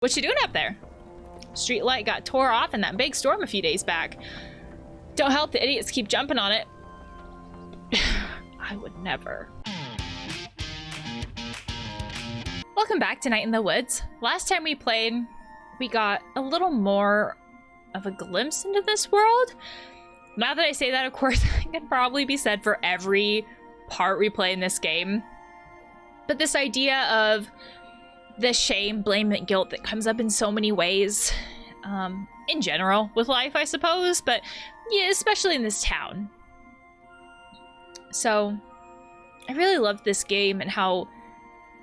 What you doing up there? Street light got tore off in that big storm a few days back. Don't help the idiots keep jumping on it. I would never. Welcome back to Night in the Woods. Last time we played, we got a little more of a glimpse into this world. Now that I say that, of course, it can probably be said for every part we play in this game. But this idea of the shame, blame, and guilt that comes up in so many ways, in general with life, I suppose, but yeah, especially in this town. So I really loved this game and how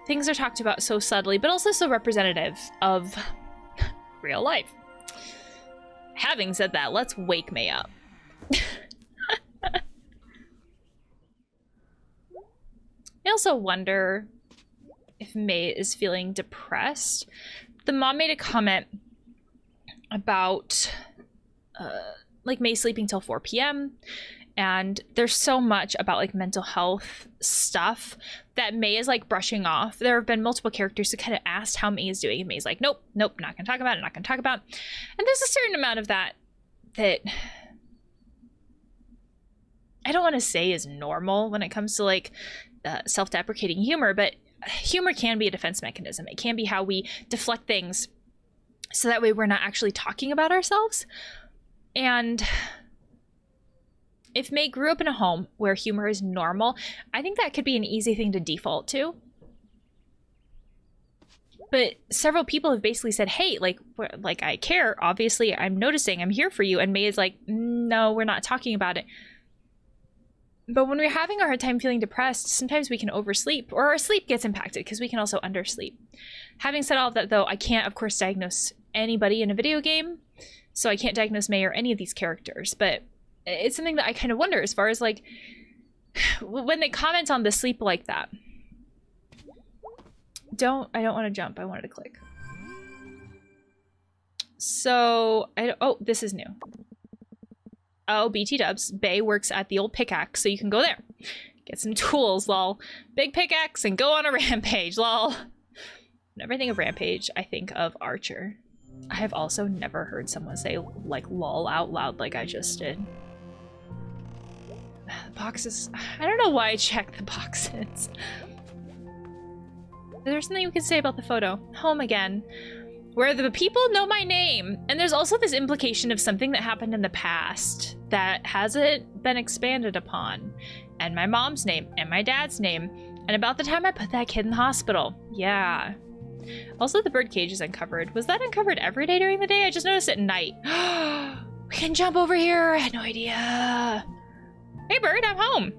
things are talked about so subtly, but also so representative of real life. Having said that, let's wake Mae up. I also wonder if Mae is feeling depressed. The mom made a comment about like Mae sleeping till 4 p.m. and there's so much about like mental health stuff that Mae is like brushing off. There have been multiple characters who kind of asked how Mae is doing, and Mae's like, nope, not gonna talk about it, not gonna talk about it. And there's a certain amount of that I don't want to say is normal when it comes to like self-deprecating humor, but humor can be a defense mechanism. It can be how we deflect things so that way we're not actually talking about ourselves. And if Mae grew up in a home where humor is normal, I think that could be an easy thing to default to. But several people have basically said, hey, like I care, obviously I'm noticing, I'm here for you. And Mae is like, no, we're not talking about it. But when we're having a hard time feeling depressed, sometimes we can oversleep, or our sleep gets impacted because we can also undersleep. Having said all of that, though, I can't, of course, diagnose anybody in a video game, so I can't diagnose Mae or any of these characters. But it's something that I kind of wonder as far as, like, when they comment on the sleep like that. I don't want to jump. I wanted to click. So, oh, this is new. Oh, BT dubs. Bae works at the old pickaxe, so you can go there. Get some tools, lol. Big pickaxe and go on a rampage, lol. Whenever I think of rampage, I think of Archer. I have also never heard someone say, like, lol out loud like I just did. The boxes. I don't know why I checked the boxes. There's something you can say about the photo. Home again. Where the people know my name. And there's also this implication of something that happened in the past that hasn't been expanded upon. And my mom's name, and my dad's name, and about the time I put that kid in the hospital. Yeah. Also, the bird cage is uncovered. Was that uncovered every day during the day? I just noticed it at night. We can jump over here. I had no idea. Hey, bird, I'm home.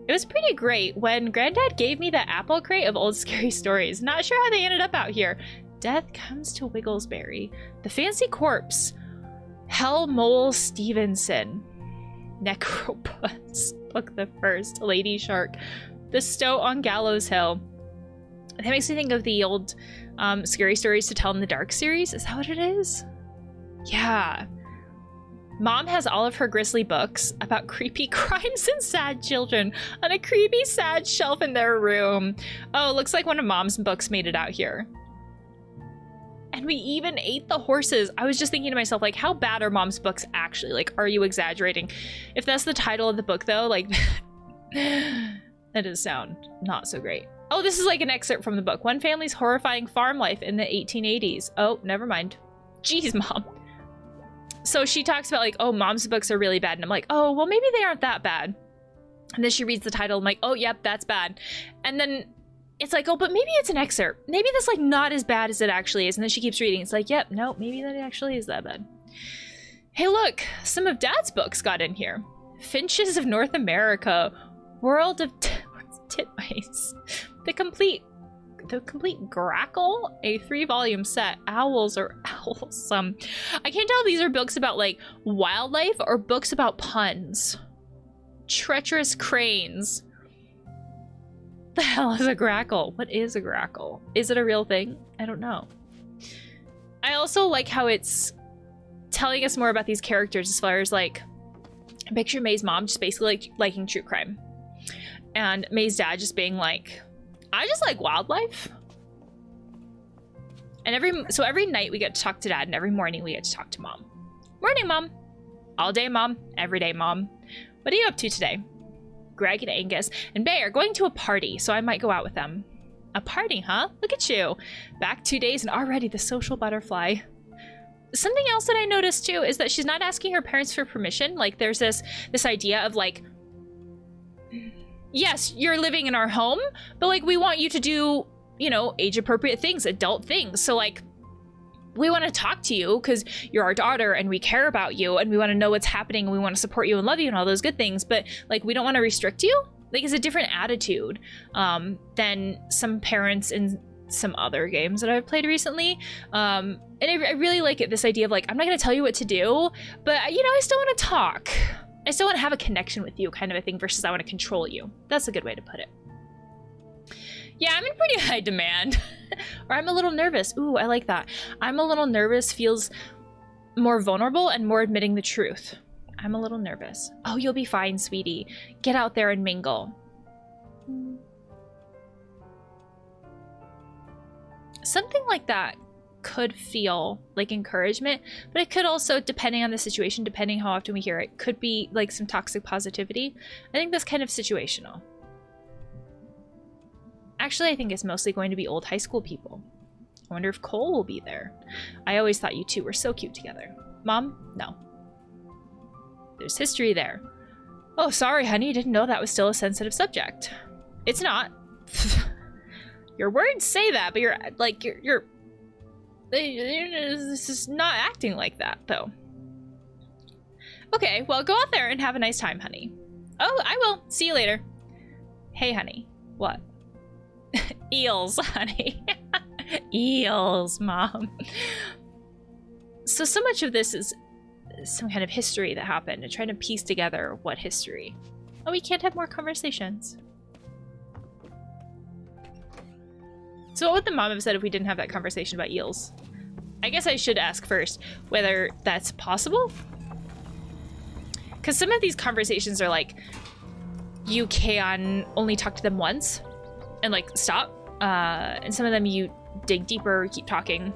It was pretty great when Granddad gave me the apple crate of old scary stories. Not sure how they ended up out here. Death comes to Wigglesbury. The Fancy Corpse. Hell Mole Stevenson. Necropus. Book the First. Lady Shark. The Stoat on Gallows Hill. That makes me think of the old Scary Stories to Tell in the Dark series. Is that what it is? Yeah. Mom has all of her grisly books about creepy crimes and sad children on a creepy, sad shelf in their room. Oh, looks like one of Mom's books made it out here. And we even ate the horses. I was just thinking to myself, like, how bad are Mom's books actually? Like, are you exaggerating? If that's the title of the book, though, like, that does sound not so great. Oh, this is like an excerpt from the book. One family's horrifying farm life in the 1880s. Oh, never mind. Jeez, Mom. So she talks about like, oh, Mom's books are really bad. And I'm like, oh, well, maybe they aren't that bad. And then she reads the title. I'm like, oh, yep, that's bad. And then it's like, oh, but maybe it's an excerpt. Maybe that's like not as bad as it actually is. And then she keeps reading. It's like, yep, no, maybe that actually is that bad. Hey, look, some of Dad's books got in here. Finches of North America. World of Titmice. The complete Grackle, a 3-volume set. Owls or owls. I can't tell if these are books about like wildlife or books about puns. Treacherous cranes. The hell is a grackle? What is a grackle? Is it a real thing? I don't know. I also like how it's telling us more about these characters as far as like, I picture Mae's mom just basically like liking true crime. And Mae's dad just being like, I just like wildlife. And every night we get to talk to Dad, and every morning we get to talk to Mom. Morning, Mom. All day, Mom. Every day, Mom. What are you up to today? Greg and Angus and Bay are going to a party, so I might go out with them. A party, huh? Look at you. Back 2 days and already the social butterfly. Something else that I noticed too is that she's not asking her parents for permission. Like there's this idea of like, yes, you're living in our home, but like we want you to do, you know, age appropriate things, adult things. So like we want to talk to you because you're our daughter and we care about you and we want to know what's happening and we want to support you and love you and all those good things. But like, we don't want to restrict you. Like, it's a different attitude than some parents in some other games that I've played recently. And I really like it, this idea of like, I'm not going to tell you what to do, but you know, I still want to talk. I still want to have a connection with you kind of a thing versus I want to control you. That's a good way to put it. Yeah, I'm in pretty high demand. Or I'm a little nervous. Ooh, I like that. I'm a little nervous feels more vulnerable and more admitting the truth. I'm a little nervous. Oh, you'll be fine, sweetie. Get out there and mingle. Something like that could feel like encouragement, but it could also, depending on the situation, depending how often we hear it, could be like some toxic positivity. I think that's kind of situational. Actually, I think it's mostly going to be old high school people. I wonder if Cole will be there. I always thought you two were so cute together. Mom? No. There's history there. Oh, sorry, honey. Didn't know that was still a sensitive subject. It's not. Your words say that, but this is not acting like that, though. Okay, well, go out there and have a nice time, honey. Oh, I will. See you later. Hey, honey. What? Eels, honey. Eels, Mom. So much of this is some kind of history that happened and trying to piece together what history. Oh, we can't have more conversations. So what would the mom have said if we didn't have that conversation about eels? I guess I should ask first whether that's possible. Because some of these conversations are like, you can only talk to them once and like stop. And some of them you dig deeper, keep talking,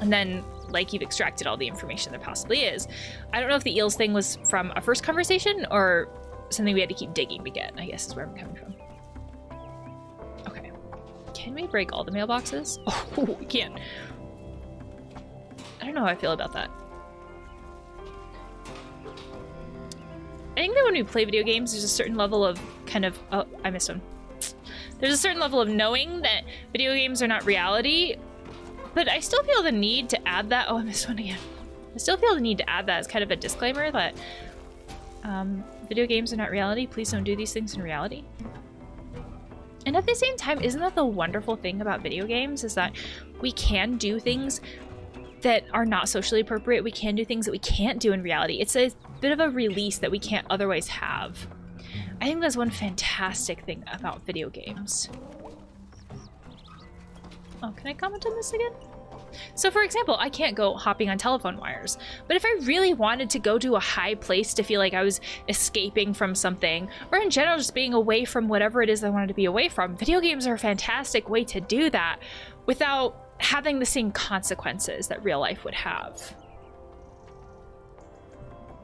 and then like you've extracted all the information there possibly is. I don't know if the eels thing was from a first conversation or something we had to keep digging to get, I guess is where I'm coming from. Okay. Can we break all the mailboxes? Oh, we can't. I don't know how I feel about that. I think that when we play video games, there's a certain level of kind of... Oh, I missed one. There's a certain level of knowing that video games are not reality, but I still feel the need to add that. Oh, I missed one again. I still feel the need to add that as kind of a disclaimer that video games are not reality. Please don't do these things in reality. And at the same time, isn't that the wonderful thing about video games is that we can do things that are not socially appropriate. We can do things that we can't do in reality. It's a bit of a release that we can't otherwise have. I think that's one fantastic thing about video games. Oh, can I comment on this again? So for example, I can't go hopping on telephone wires, but if I really wanted to go to a high place to feel like I was escaping from something, or in general just being away from whatever it is I wanted to be away from, video games are a fantastic way to do that without having the same consequences that real life would have.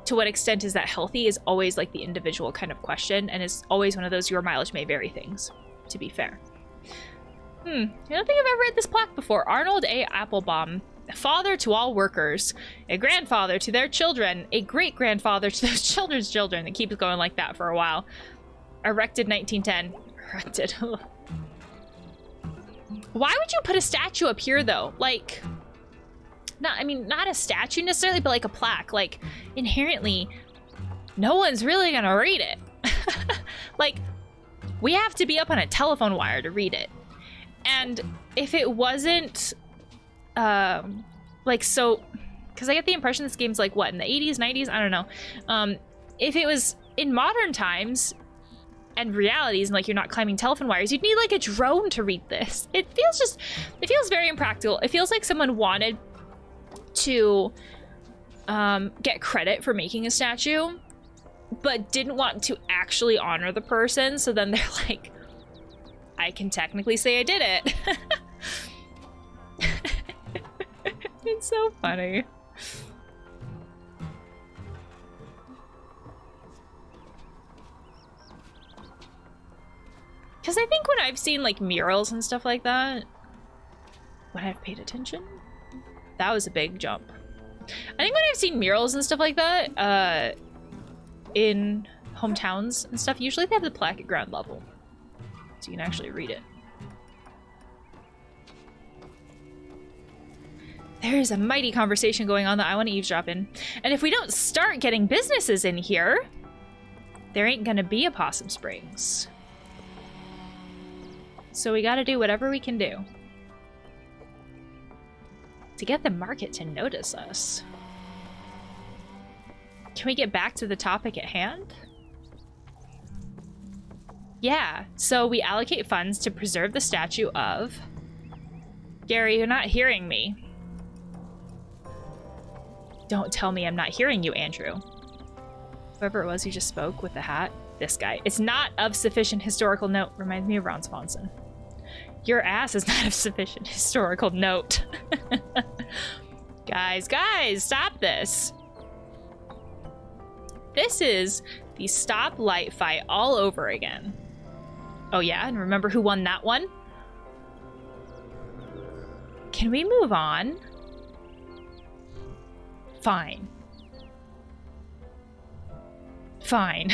To what extent is that healthy is always like the individual kind of question, and is always one of those your mileage may vary things, to be fair. I don't think I've ever read this plaque before. Arnold A. Applebaum, a father to all workers, a grandfather to their children, a great-grandfather to those children's children. It keeps going like that for a while. Erected 1910. Erected. Why would you put a statue up here, though? Like... not a statue necessarily, but like a plaque. Like, inherently, no one's really gonna read it. Like, we have to be up on a telephone wire to read it. And if it wasn't, like, so, because I get the impression this game's like, what, in the 80s, 90s? I don't know. If it was in modern times and realities and like you're not climbing telephone wires, you'd need like a drone to read this. It feels very impractical. It feels like someone wanted to get credit for making a statue, but didn't want to actually honor the person. So then they're like, I can technically say I did it. It's so funny. Because I think when I've seen like murals and stuff like that, when I've paid attention, that was a big jump. I think when I've seen murals and stuff like that, in hometowns and stuff, usually they have the plaque at ground level, so you can actually read it. There's a mighty conversation going on that I want to eavesdrop in. And if we don't start getting businesses in here, there ain't gonna be a Possum Springs. So we gotta do whatever we can do to get the market to notice us. Can we get back to the topic at hand? Yeah, so we allocate funds to preserve the statue of... Gary, you're not hearing me. Don't tell me I'm not hearing you, Andrew. Whoever it was who just spoke with the hat. This guy. It's not of sufficient historical note. Reminds me of Ron Swanson. Your ass is not of sufficient historical note. Guys, stop this. This is the stoplight fight all over again. Oh yeah, and remember who won that one? Can we move on? Fine. Fine.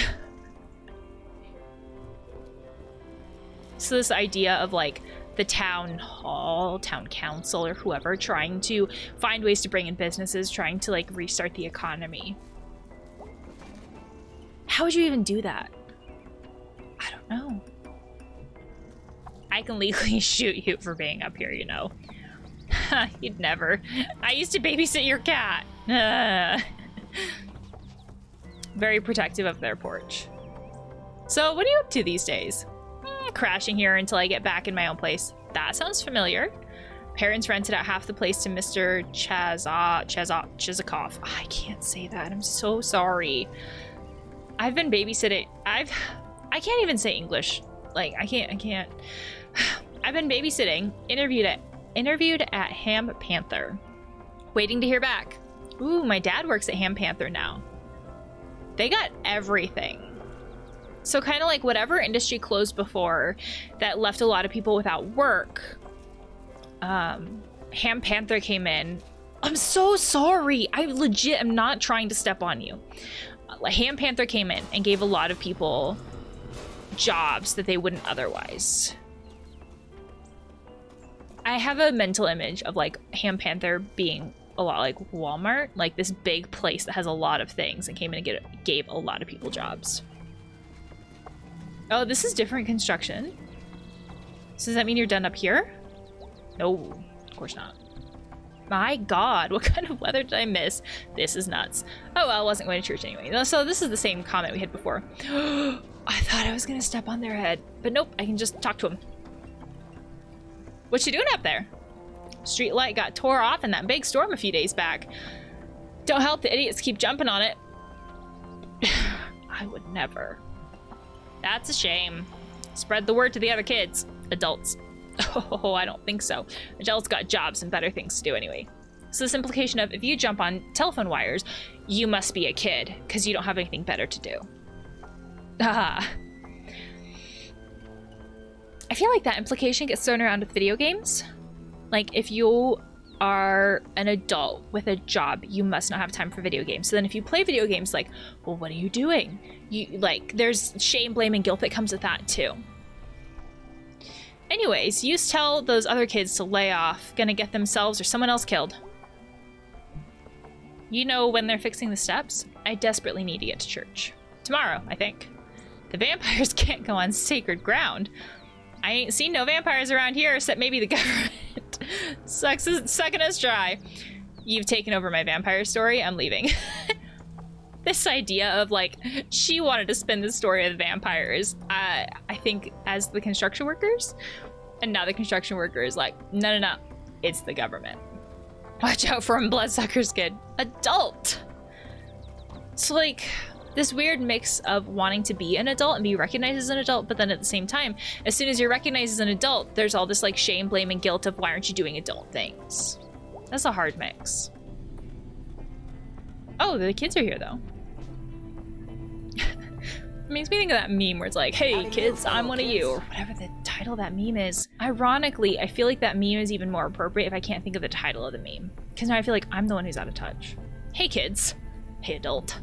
So this idea of like the town hall, town council, or whoever trying to find ways to bring in businesses, trying to like restart the economy. How would you even do that? I don't know. I can legally shoot you for being up here, you know. You'd never. I used to babysit your cat. Very protective of their porch. So what are you up to these days? Crashing here until I get back in my own place. That sounds familiar. Parents rented out half the place to Mr. Chizikoff. I can't say that. I'm so sorry. I've been babysitting. I can't even say English. Like, I can't. I've been babysitting. Interviewed at Ham Panther. Waiting to hear back. Ooh, my dad works at Ham Panther now. They got everything. So kind of like whatever industry closed before that left a lot of people without work. Ham Panther came in. I'm so sorry. I legit am not trying to step on you. Ham Panther came in and gave a lot of people jobs that they wouldn't otherwise. I have a mental image of like Ham Panther being a lot like Walmart, like this big place that has a lot of things and came in and gave a lot of people jobs. Oh, this is different construction. So does that mean you're done up here? No, of course not. My God, what kind of weather did I miss? This is nuts. Oh, well, I wasn't going to church anyway. So this is the same comment we had before. I thought I was going to step on their head, but nope, I can just talk to them. What you doing up there? Street light got tore off in that big storm a few days back. Don't help the idiots keep jumping on it. I would never. That's a shame. Spread the word to the other kids. Adults. Oh, I don't think so. Adults got jobs and better things to do anyway. So this implication of if you jump on telephone wires, you must be a kid because you don't have anything better to do. Ah. I feel like that implication gets thrown around with video games. Like if you are an adult with a job, you must not have time for video games. So then if you play video games, like, well, what are you doing? You like, there's shame, blame, and guilt that comes with that too. Anyways, you tell those other kids to lay off, gonna get themselves or someone else killed. You know when they're fixing the steps? I desperately need to get to church. Tomorrow, I think. The vampires can't go on sacred ground. I ain't seen no vampires around here except maybe the government. Sucking us dry. You've taken over my vampire story. I'm leaving. This idea of like, she wanted to spin the story of the vampires, I think as the construction workers, and now the construction worker is like, no, it's the government. Watch out for them bloodsuckers, kid. Adult. So like, This weird mix of wanting to be an adult and be recognized as an adult, but then at the same time, as soon as you're recognized as an adult, there's all this like shame, blame, and guilt of why aren't you doing adult things? That's a hard mix. Oh, the kids are here though. It makes me think of that meme where it's like, hey kids, I'm one of you, or whatever the title of that meme is. Ironically, I feel like that meme is even more appropriate if I can't think of the title of the meme. Because now I feel like I'm the one who's out of touch. Hey kids. Hey adult.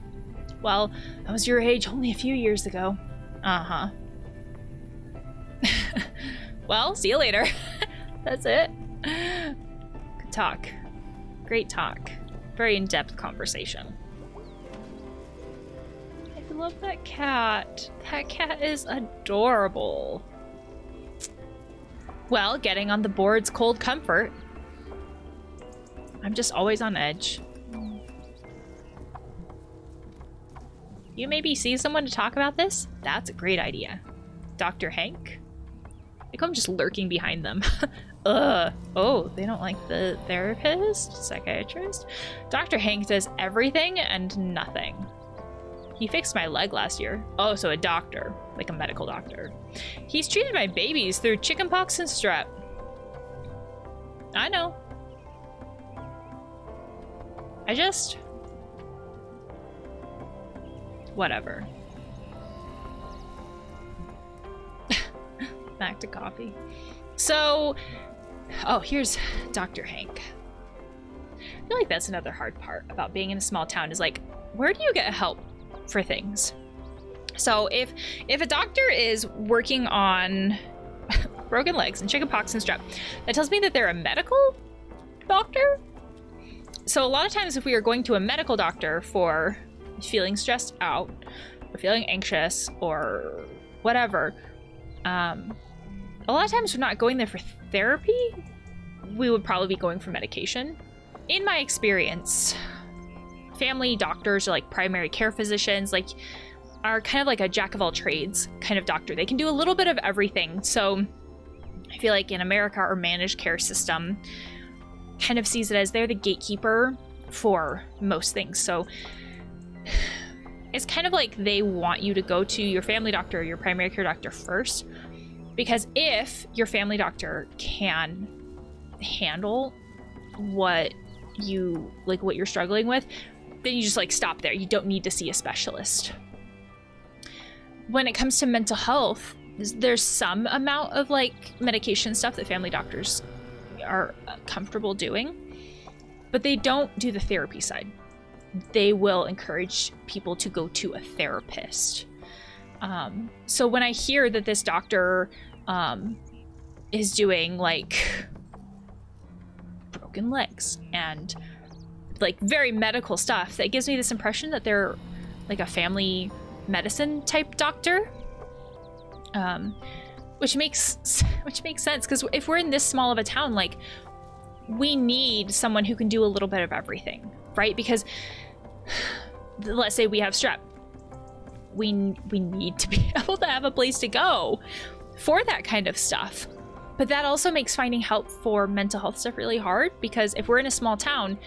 Well, I was your age only a few years ago. Uh-huh. Well, see you later. That's it. Good talk. Great talk. Very in-depth conversation. I love that cat. That cat is adorable. Well, getting on the board's cold comfort. I'm just always on edge. You maybe see someone to talk about this? That's a great idea. Dr. Hank? Like I'm just lurking behind them. Oh, they don't like the therapist? Psychiatrist? Dr. Hank does everything and nothing. He fixed my leg last year. Oh, so a doctor. Like a medical doctor. He's treated my babies through chickenpox and strep. I know. I just... Whatever. Back to coffee. So... Oh, here's Dr. Hank. I feel like that's another hard part about being in a small town is like, where do you get help for things? So if a doctor is working on broken legs and chickenpox and strep, that tells me that they're a medical doctor. So a lot of times if we are going to a medical doctor for feeling stressed out or feeling anxious or whatever, a lot of times we're not going there for therapy. We would probably be going for medication. In my experience, family doctors or like primary care physicians like are kind of like a jack of all trades kind of doctor. They can do a little bit of everything. So I feel like in America, our managed care system kind of sees it as they're the gatekeeper for most things. So it's kind of like they want you to go to your family doctor or your primary care doctor first, because if your family doctor can handle what you're struggling with, then you just like stop there. You don't need to see a specialist. When it comes to mental health, there's some amount of like medication stuff that family doctors are comfortable doing, but they don't do the therapy side. They will encourage people to go to a therapist. So when I hear that this doctor is doing like broken legs and like very medical stuff, that gives me this impression that they're like a family medicine type doctor, which makes sense, because if we're in this small of a town, like we need someone who can do a little bit of everything, right? Because let's say we have strep, we need to be able to have a place to go for that kind of stuff. But that also makes finding help for mental health stuff really hard, because if we're in a small town,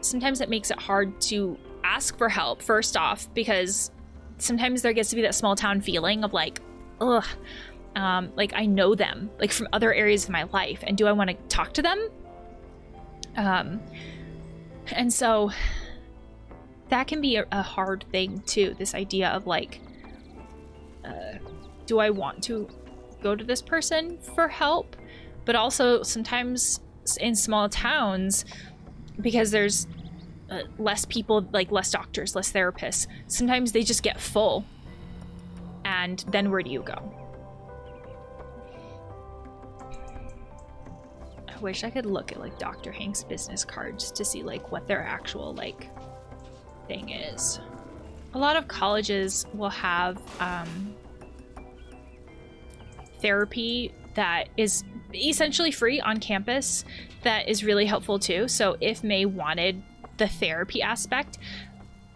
sometimes it makes it hard to ask for help, first off, because sometimes there gets to be that small town feeling of like, ugh, like I know them like from other areas of my life, and do I want to talk to them? And so that can be a hard thing too, this idea of like, do I want to go to this person for help? But also sometimes in small towns, because there's less people, like less doctors, less therapists, sometimes they just get full, and then where do you go? I wish I could look at like Dr. Hank's business cards to see like what their actual like thing is. A lot of colleges will have therapy that is essentially free on campus that is really helpful too. So if Mae wanted the therapy aspect,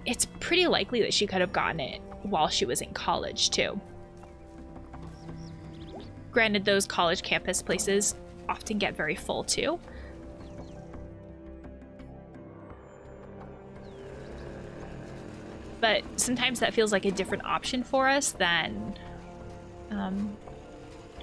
it's pretty likely that she could have gotten it while she was in college too. Granted, those college campus places often get very full too. but sometimes that feels like a different option for us than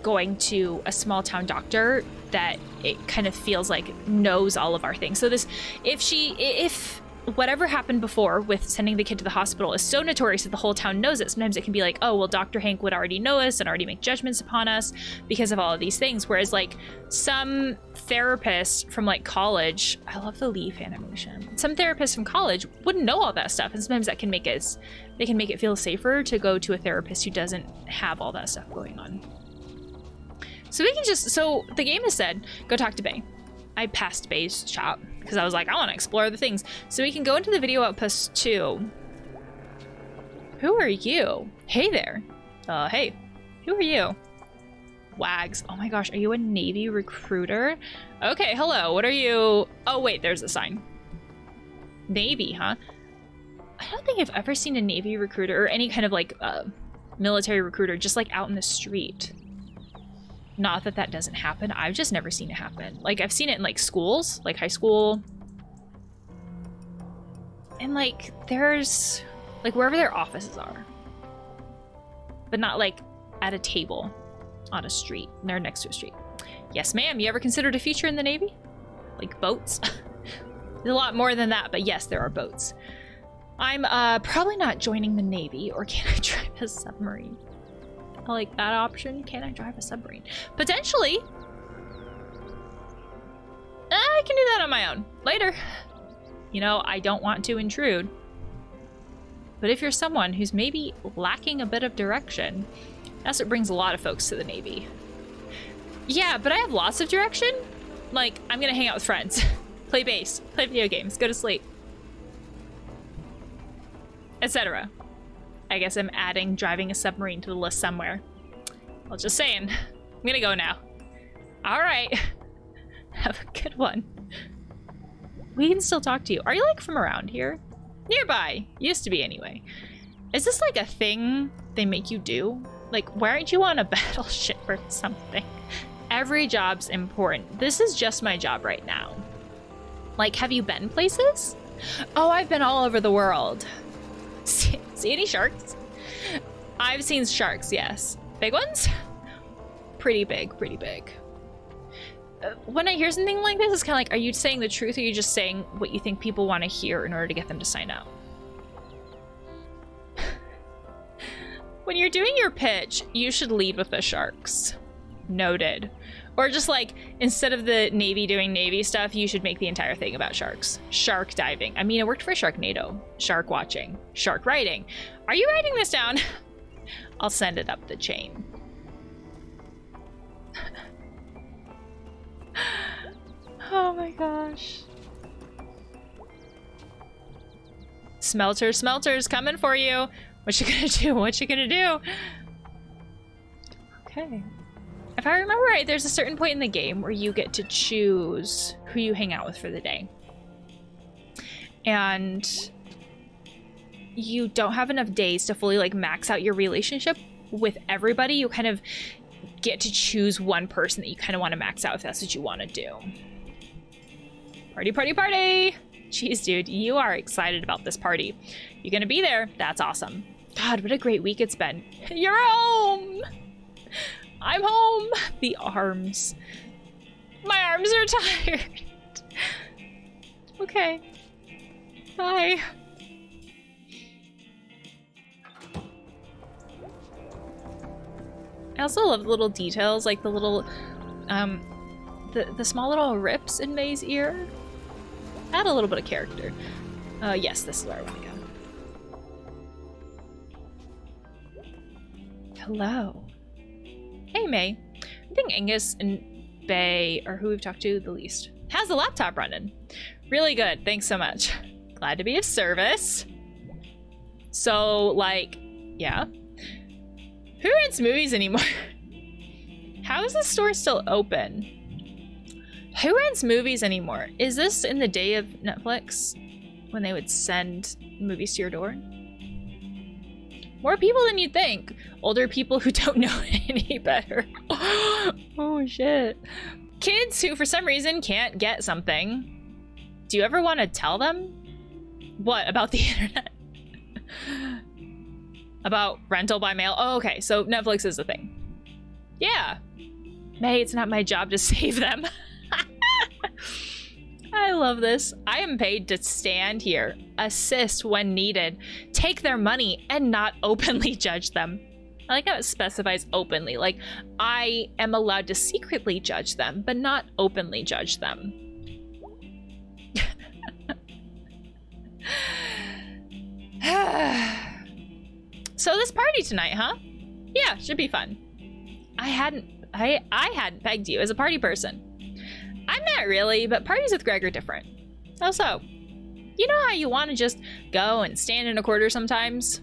going to a small town doctor that it kind of feels like knows all of our things. So this, if whatever happened before with sending the kid to the hospital is so notorious that the whole town knows it, sometimes it can be like, oh, well, Dr. Hank would already know us and already make judgments upon us because of all of these things. Whereas like some therapist from like college, I love the leaf animation. Some therapists from college wouldn't know all that stuff. And sometimes that can make it, they can make it feel safer to go to a therapist who doesn't have all that stuff going on. So we can just, so the game has said, go talk to Bay. I passed Bay's shop because I was like, I want to explore the things. So we can go into the video outpost 2. Who are you? Hey there. Hey, who are you? Wags. Oh my gosh, are you a Navy recruiter? Okay, hello, what are you? Oh wait, there's a sign. Navy, huh? I don't think I've ever seen a Navy recruiter or any kind of like military recruiter just like out in the street. Not that that doesn't happen. I've just never seen it happen. Like, I've seen it in, like, schools, like high school. And, like, there's, like, wherever their offices are. But not, like, at a table on a street. They're next to a street. Yes, ma'am. You ever considered a future in the Navy? Like, boats? There's a lot more than that, but yes, there are boats. I'm, probably not joining the Navy, or can I drive a submarine? I like that option. Can I drive a submarine? Potentially. I can do that on my own. Later. You know, I don't want to intrude. But if you're someone who's maybe lacking a bit of direction, that's what brings a lot of folks to the Navy. Yeah, but I have lots of direction. Like, I'm gonna hang out with friends. Play bass. Play video games. Go to sleep. Etc. I guess I'm adding driving a submarine to the list somewhere. Well, just saying. I'm gonna go now. All right. Have a good one. We can still talk to you. Are you like from around here? Nearby. Used to be anyway. Is this like a thing they make you do? Like, why aren't you on a battleship or something? Every job's important. This is just my job right now. Like, have you been places? Oh, I've been all over the world. See any sharks? I've seen sharks, yes. Big ones? Pretty big, pretty big. When I hear something like this, it's kind of like, are you saying the truth or are you just saying what you think people want to hear in order to get them to sign up? When you're doing your pitch, you should lead with the sharks. Noted. Or just like, instead of the Navy doing Navy stuff, you should make the entire thing about sharks. Shark diving. I mean, I worked for Sharknado. Shark watching. Shark writing. Are you writing this down? I'll send it up the chain. Oh my gosh. Smelter's coming for you. What you gonna do? What you gonna do? Okay. If I remember right, there's a certain point in the game where you get to choose who you hang out with for the day. And you don't have enough days to fully like max out your relationship with everybody. You kind of get to choose one person that you kind of want to max out if that's what you want to do. Party, party, party! Jeez, dude, you are excited about this party. You're gonna be there. That's awesome. God, what a great week it's been. You're home! I'm home. The arms. My arms are tired. Okay. Bye. I also love the little details, like the little, the small little rips in Mae's ear. Add a little bit of character. Yes, this is where I want to go. Hello. Hey, Mae. I think Angus and Bay are who we've talked to the least. How's the laptop running? Really good. Thanks so much. Glad to be of service. So, like, yeah. Who rents movies anymore? How is the store still open? Who rents movies anymore? Is this in the day of Netflix when they would send movies to your door? More people than you'd think. Older people who don't know any better. Oh shit. Kids who for some reason can't get something. Do you ever want to tell them? What, about the internet? About rental by mail. Oh, okay, so Netflix is the thing. Yeah. May, it's not my job to save them. I love this. I am paid to stand here, assist when needed, take their money, and not openly judge them. I like how it specifies openly. Like, I am allowed to secretly judge them, but not openly judge them. So this party tonight, huh? Yeah, should be fun. I hadn't pegged you as a party person. I'm not really, but parties with Greg are different. How so? You know how you want to just go and stand in a corner sometimes?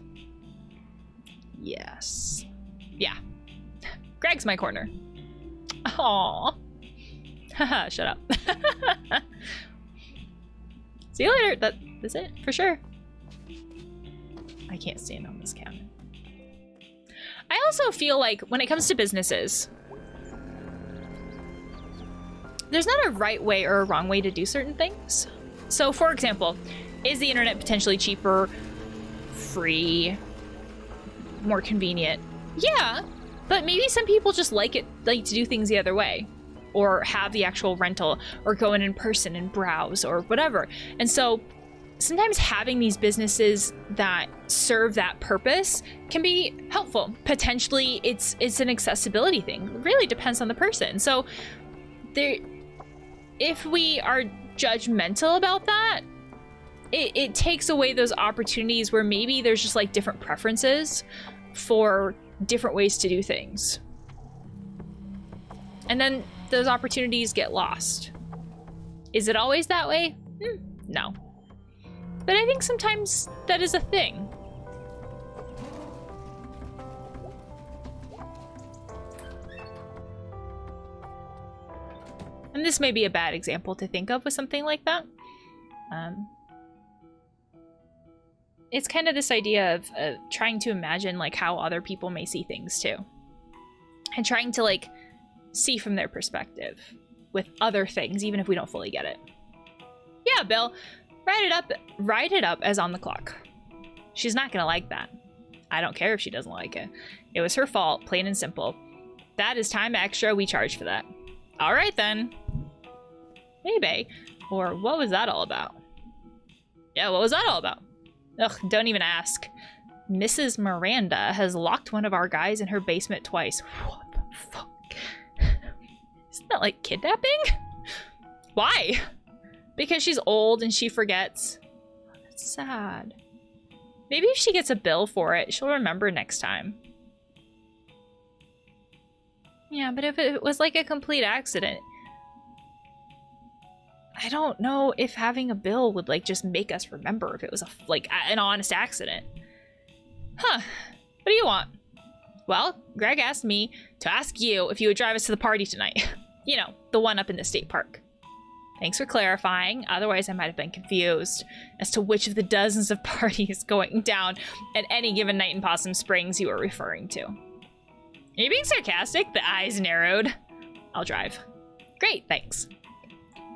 Yes. Yeah. Greg's my corner. Aww. Haha, shut up. See you later. That's it, for sure. I can't stand on this cabin. I also feel like when it comes to businesses, there's not a right way or a wrong way to do certain things. So, for example, is the internet potentially cheaper, free, more convenient? Yeah, but maybe some people just like to do things the other way, or have the actual rental, or go in person and browse, or whatever. And so sometimes having these businesses that serve that purpose can be helpful. Potentially, it's an accessibility thing. It really depends on the person. So if we are judgmental about that, it takes away those opportunities where maybe there's just like different preferences for different ways to do things. And then those opportunities get lost. Is it always that way? No. But I think sometimes that is a thing. And this may be a bad example to think of with something like that. It's kind of this idea of trying to imagine like how other people may see things too. And trying to like see from their perspective with other things, even if we don't fully get it. Yeah, Bill, write it up as on the clock. She's not gonna like that. I don't care if she doesn't like it. It was her fault, plain and simple. That is time extra, we charge for that. All right then. Maybe. Or what was that all about? Yeah, what was that all about? Ugh, don't even ask. Mrs. Miranda has locked one of our guys in her basement twice. What the fuck? Isn't that like kidnapping? Why? Because she's old and she forgets. Oh, that's sad. Maybe if she gets a bill for it, she'll remember next time. Yeah, but if it was like a complete accident, I don't know if having a bill would like just make us remember if it was like an honest accident. Huh. What do you want? Well, Greg asked me to ask you if you would drive us to the party tonight. You know, the one up in the state park. Thanks for clarifying. Otherwise, I might have been confused as to which of the dozens of parties going down at any given night in Possum Springs you were referring to. Are you being sarcastic? The eyes narrowed. I'll drive. Great, thanks.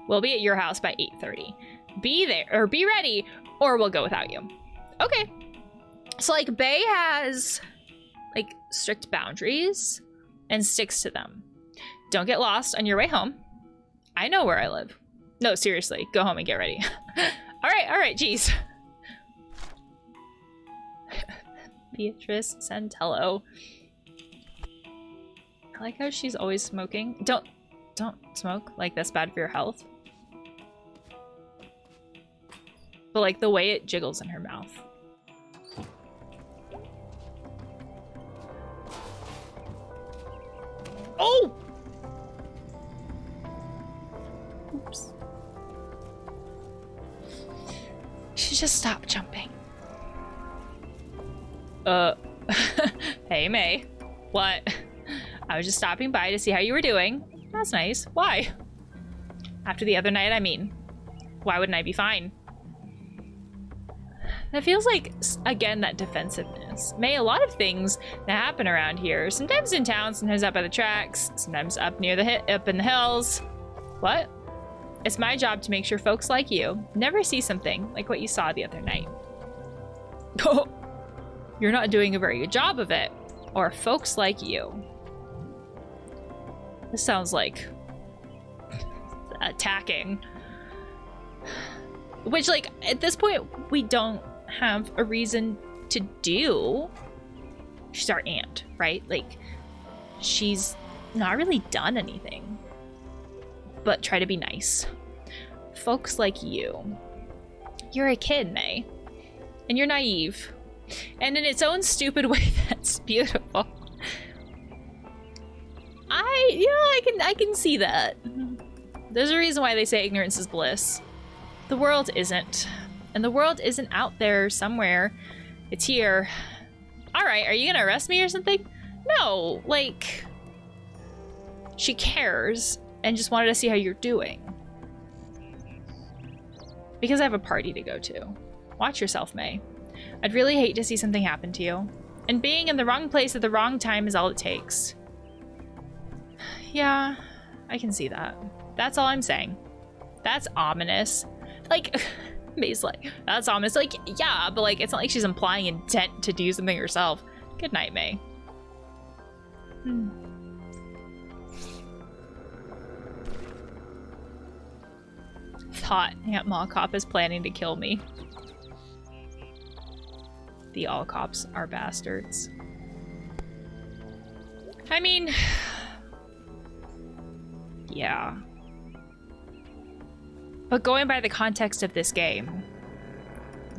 We'll be at your house by 8:30. Be there, or be ready, or we'll go without you. Okay. So, like, Bae has, like, strict boundaries and sticks to them. Don't get lost on your way home. I know where I live. No, seriously, go home and get ready. all right, geez. Beatrice Santello. I like how she's always smoking. Don't smoke. Like, that's bad for your health. But like the way it jiggles in her mouth. Oh! Oops. She just stopped jumping. Hey, May. What? I was just stopping by to see how you were doing. That's nice. Why? After the other night, I mean. Why wouldn't I be fine? That feels like, again, that defensiveness. May, a lot of things that happen around here, sometimes in town, sometimes up by the tracks, sometimes up near the up in the hills. What? It's my job to make sure folks like you never see something like what you saw the other night. Oh, You're not doing a very good job of it. Or folks like you. This sounds like attacking. Which, like, at this point, we don't have a reason to do. She's our aunt, right? Like, she's not really done anything but try to be nice. Folks like you. You're a kid, Mae. And you're naive. And in its own stupid way, that's beautiful. I can see that. There's a reason why they say ignorance is bliss. The world isn't. And the world isn't out there somewhere. It's here. Alright, are you gonna arrest me or something? No, like... She cares and just wanted to see how you're doing. Because I have a party to go to. Watch yourself, Mae. I'd really hate to see something happen to you. And being in the wrong place at the wrong time is all it takes. Yeah, I can see that. That's all I'm saying. That's ominous. Like, Mae's like, that's ominous. Like, yeah, but like, it's not like she's implying intent to do something herself. Good night, Mae. Thought Aunt Mall Cop is planning to kill me. The all cops are bastards. I mean, yeah. But going by the context of this game,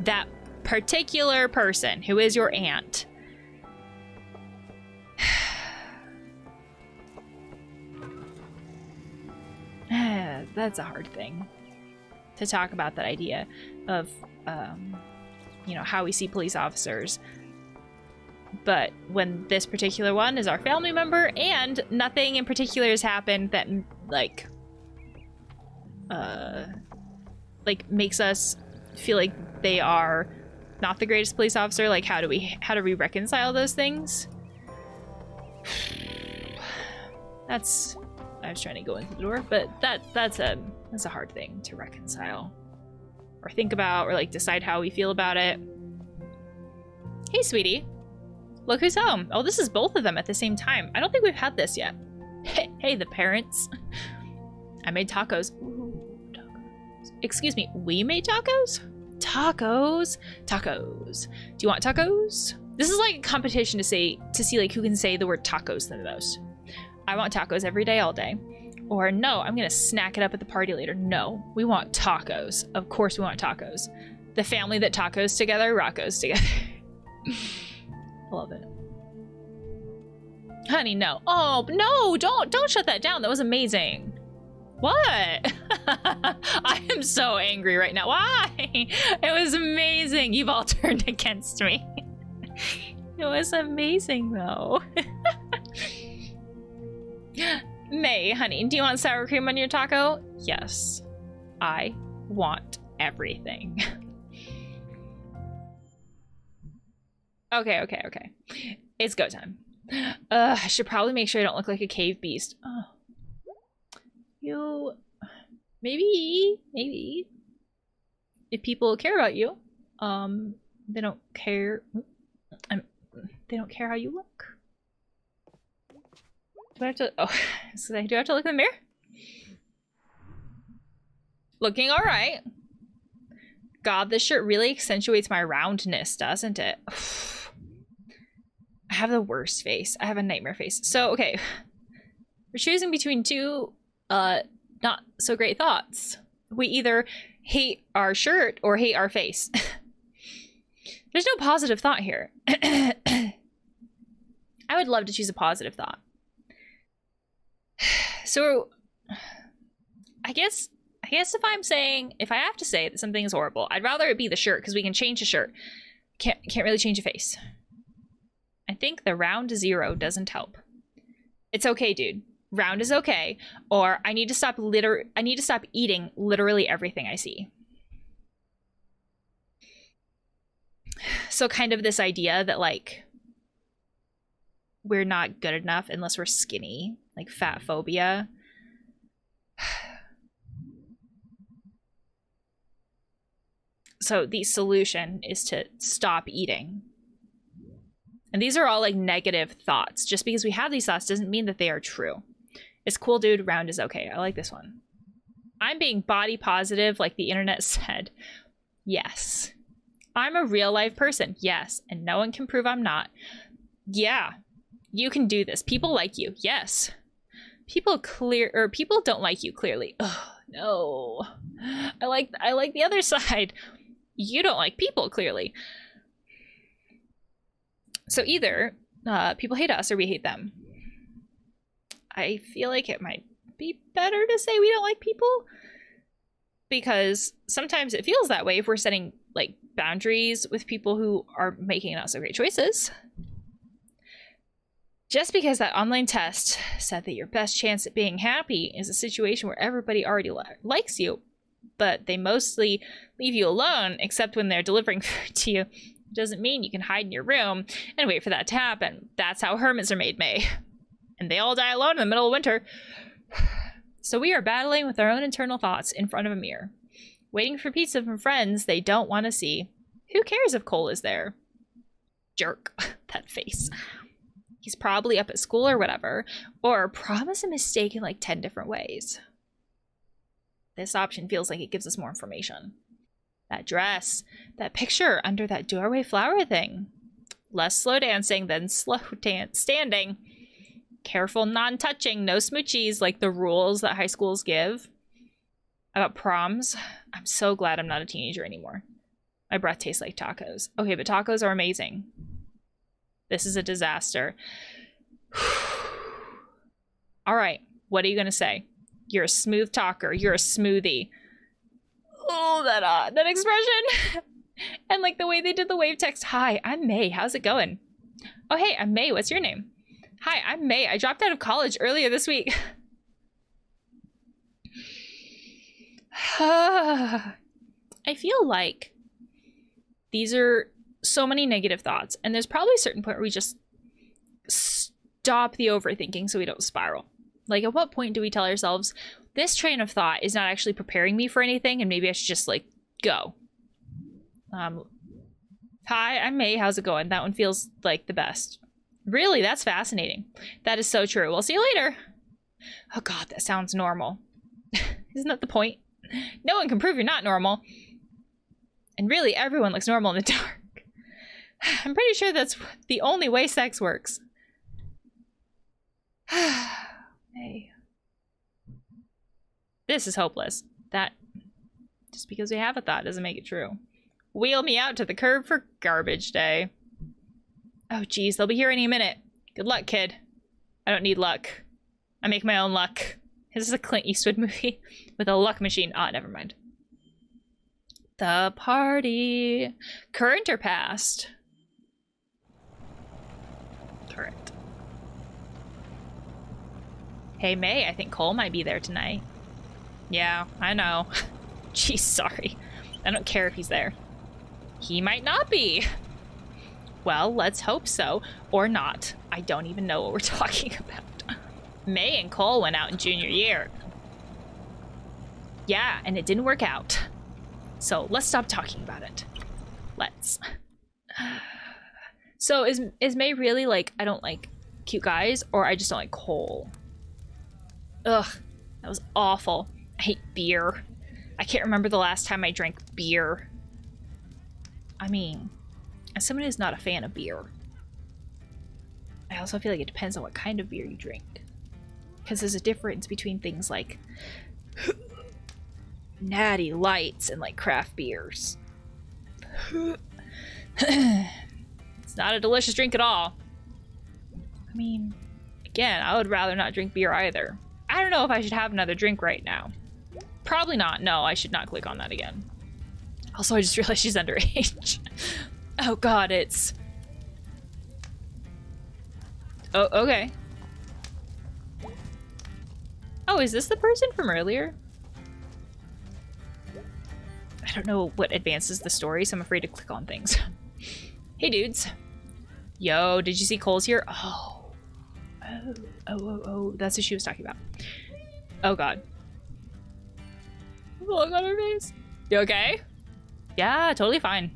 that particular person who is your aunt that's a hard thing to talk about, that idea of you know, how we see police officers. But when this particular one is our family member and nothing in particular has happened that like makes us feel like they are not the greatest police officer, like how do we reconcile those things? That's, I was trying to go into the door, but that's a hard thing to reconcile or think about or like decide how we feel about it. Hey, sweetie. Look who's home. Oh, this is both of them at the same time. I don't think we've had this yet. Hey, the parents. I made tacos. Ooh, tacos. Excuse me, we made tacos? Tacos. Tacos. Do you want tacos? This is like a competition to see like who can say the word tacos the most. I want tacos every day, all day. Or no, I'm gonna snack it up at the party later. No, we want tacos. Of course we want tacos. The family that tacos together, rockos together. Love it. Honey, no. Oh, no, don't shut that down. That was amazing. What? I am so angry right now. Why? It was amazing. You've all turned against me. It was amazing, though. Mae, honey, do you want sour cream on your taco? Yes. I want everything. Okay. It's go time. I should probably make sure I don't look like a cave beast. Oh. You... Maybe. If people care about you, they don't care... they don't care how you look. Do I have to... Oh, do I have to look in the mirror? Looking alright. God, this shirt really accentuates my roundness, doesn't it? I have the worst face. I have a nightmare face. So, okay. We're choosing between two not so great thoughts. We either hate our shirt or hate our face. There's no positive thought here. I would love to choose a positive thought. So, I guess if I have to say that something is horrible, I'd rather it be the shirt, because we can change a shirt. Can't really change a face. I think the round 0 doesn't help. It's okay, dude. Round is okay. Or I need to stop eating literally everything I see. So kind of this idea that like we're not good enough unless we're skinny, like fat phobia. So the solution is to stop eating. And these are all like negative thoughts. Just because we have these thoughts doesn't mean that they are true. It's cool, dude. Round is okay. I like this one. I'm being body positive, like the internet said. Yes. I'm a real life person. Yes. And no one can prove I'm not. Yeah. You can do this. People like you. Yes. People don't like you, clearly. Oh, no. I like the other side. You don't like people, clearly. So either people hate us or we hate them. I feel like it might be better to say we don't like people, because sometimes it feels that way if we're setting like boundaries with people who are making not so great choices. Just because that online test said that your best chance at being happy is a situation where everybody already likes you, but they mostly leave you alone except when they're delivering food to you, doesn't mean you can hide in your room and wait for that to happen. That's how hermits are made, May. And they all die alone in the middle of winter. So we are battling with our own internal thoughts in front of a mirror, waiting for pizza from friends they don't want to see. Who cares if Cole is there? Jerk. That face. He's probably up at school or whatever, or promise a mistake in like 10 different ways. This option feels like it gives us more information. That dress, that picture under that doorway flower thing. Less slow dancing than slow standing. Careful non-touching, no smoochies, like the rules that high schools give. About proms, I'm so glad I'm not a teenager anymore. My breath tastes like tacos. Okay, but tacos are amazing. This is a disaster. All right, what are you gonna say? You're a smooth talker. You're a smoothie. Oh, that expression. And like the way they did the wave text. Hi, I'm May. How's it going? Oh, hey, I'm May. What's your name? Hi, I'm May. I dropped out of college earlier this week. I feel like these are so many negative thoughts, and there's probably a certain point where we just stop the overthinking so we don't spiral. Like, at what point do we tell ourselves, this train of thought is not actually preparing me for anything, and maybe I should just, like, go. Hi, I'm May. How's it going? That one feels like the best. Really? That's fascinating. That is so true. We'll see you later. Oh, God, that sounds normal. Isn't that the point? No one can prove you're not normal. And really, everyone looks normal in the dark. I'm pretty sure that's the only way sex works. Hey. This is hopeless. That, just because we have a thought doesn't make it true. Wheel me out to the curb for garbage day. Oh, geez, they'll be here any minute. Good luck, kid. I don't need luck. I make my own luck. This is a Clint Eastwood movie with a luck machine. Ah, never mind. The party. Current or past? Current. Hey, May, I think Cole might be there tonight. Yeah, I know. Geez, sorry. I don't care if he's there. He might not be. Well, let's hope so. Or not. I don't even know what we're talking about. May and Cole went out in junior year. Yeah, and it didn't work out. So let's stop talking about it. Let's. So is May really like, I don't like cute guys, or I just don't like Cole? Ugh, that was awful. I hate beer. I can't remember the last time I drank beer. I mean, as someone who's not a fan of beer, I also feel like it depends on what kind of beer you drink. Because there's a difference between things like natty lights and like craft beers. It's not a delicious drink at all. I mean, again, I would rather not drink beer either. I don't know if I should have another drink right now. Probably not. No, I should not click on that again. Also, I just realized she's underage. Oh god, it's... Oh, okay. Oh, is this the person from earlier? I don't know what advances the story, so I'm afraid to click on things. Hey, dudes. Yo, did you see Cole's here? Oh. Oh. That's what she was talking about. Oh, God. Look on her face. You okay? Yeah, totally fine.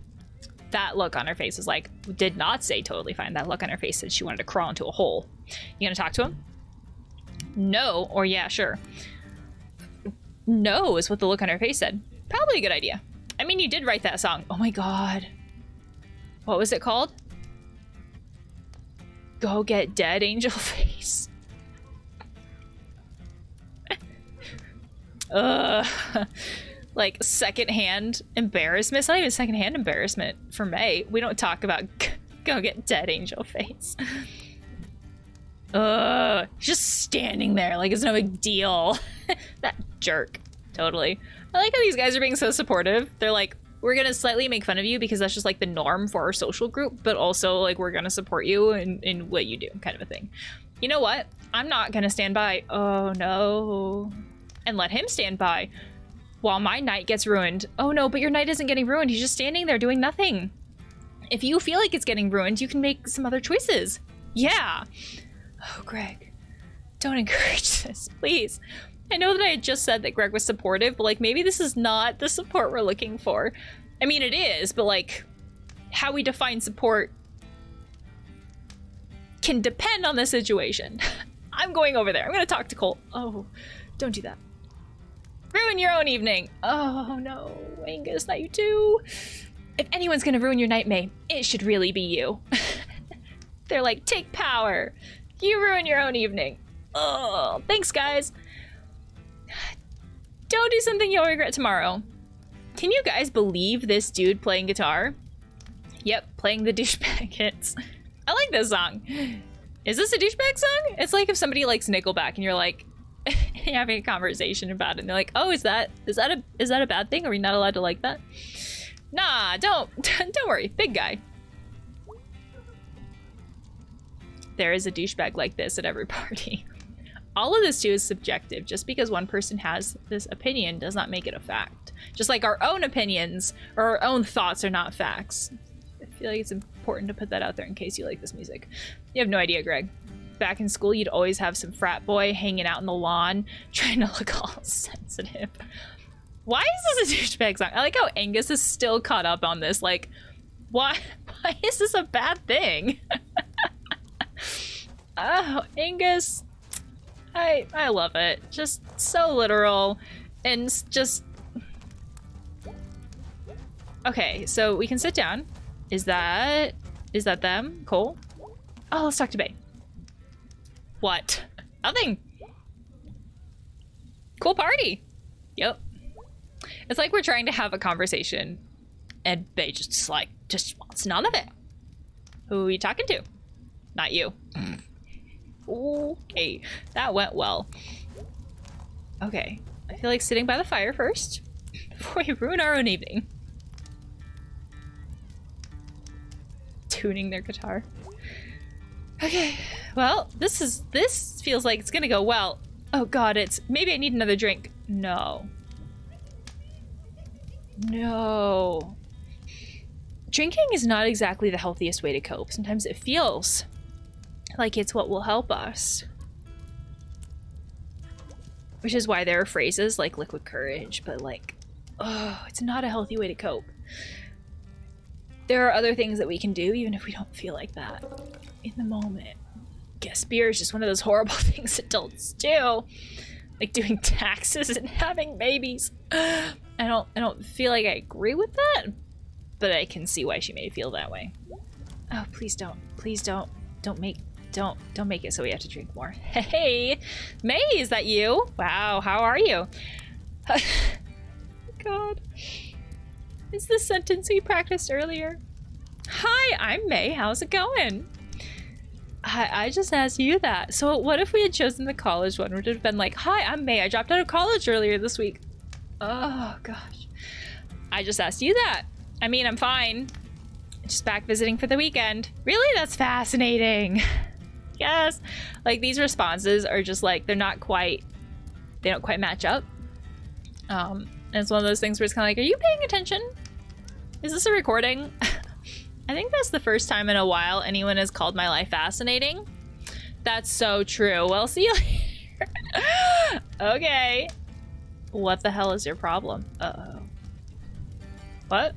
That look on her face was like, did not say totally fine. That look on her face said she wanted to crawl into a hole. You gonna talk to him? No, or yeah, sure. No is what the look on her face said. Probably a good idea. I mean, you did write that song. Oh my god. What was it called? Go Get Dead, Angel Face. Like secondhand embarrassment. It's not even secondhand embarrassment for Mae. We don't talk about Go Get Dead, Angel Face. Just standing there like it's no big deal. That jerk. Totally. I like how these guys are being so supportive. They're like, we're gonna slightly make fun of you because that's just like the norm for our social group, but also like we're gonna support you in what you do, kind of a thing. You know what? I'm not gonna stand by. Oh no. And let him stand by while my night gets ruined. Oh no, but your night isn't getting ruined. He's just standing there doing nothing. If you feel like it's getting ruined, you can make some other choices. Yeah. Oh, Greg, don't encourage this, please. I know that I had just said that Greg was supportive, but like maybe this is not the support we're looking for. I mean, it is, but like how we define support can depend on the situation. I'm going over there. I'm going to talk to Cole. Oh, don't do that. Ruin your own evening. Oh no, Angus, not you too. If anyone's going to ruin your night, Mae, it should really be you. They're like, take power. You ruin your own evening. Oh, thanks, guys. Don't do something you'll regret tomorrow. Can you guys believe this dude playing guitar? Yep, playing the douchebag hits. I like this song. Is this a douchebag song? It's like if somebody likes Nickelback and you're like having a conversation about it and they're like, oh, is that a bad thing? Are we not allowed to like that? Nah, don't worry, big guy. There is a douchebag like this at every party. All of this too is subjective. Just because one person has this opinion does not make it a fact. Just like our own opinions or our own thoughts are not facts. I feel like it's important to put that out there in case you like this music. You have no idea, Greg. Back in school, you'd always have some frat boy hanging out in the lawn trying to look all sensitive. Why is this a douchebag song? I like how Angus is still caught up on this. Like, why is this a bad thing? Oh, Angus. I love it. Just so literal and just... Okay, so we can sit down. Is that them? Cole? Oh, let's talk to Mae. What? Nothing. Cool party. Yep. It's like we're trying to have a conversation and Mae just wants none of it. Who are you talking to? Not you. Okay, that went well. Okay, I feel like sitting by the fire first before we ruin our own evening. Tuning their guitar. Okay, well, this feels like it's gonna go well. Oh god, maybe I need another drink. No. No. Drinking is not exactly the healthiest way to cope. Sometimes it feels like it's what will help us. Which is why there are phrases like liquid courage, but like, oh, it's not a healthy way to cope. There are other things that we can do even if we don't feel like that in the moment. Guess beer is just one of those horrible things adults do. Like doing taxes and having babies. I don't feel like I agree with that, but I can see why she may feel that way. Oh, please don't make it so we have to drink more. Hey, Mae, is that you? Wow, how are you? God. Is the sentence we practiced earlier? Hi, I'm Mae. How's it going? I just asked you that. So what if we had chosen the college one? Would it have been like, hi, I'm Mae. I dropped out of college earlier this week. Oh, gosh. I just asked you that. I mean, I'm fine. Just back visiting for the weekend. Really? That's fascinating. Yes. Like, these responses are just like, they don't quite match up. And it's one of those things where it's kind of like, are you paying attention? Is this a recording? I think that's the first time in a while anyone has called my life fascinating. That's so true. Well, see you later. Okay. What the hell is your problem? Uh-oh. What?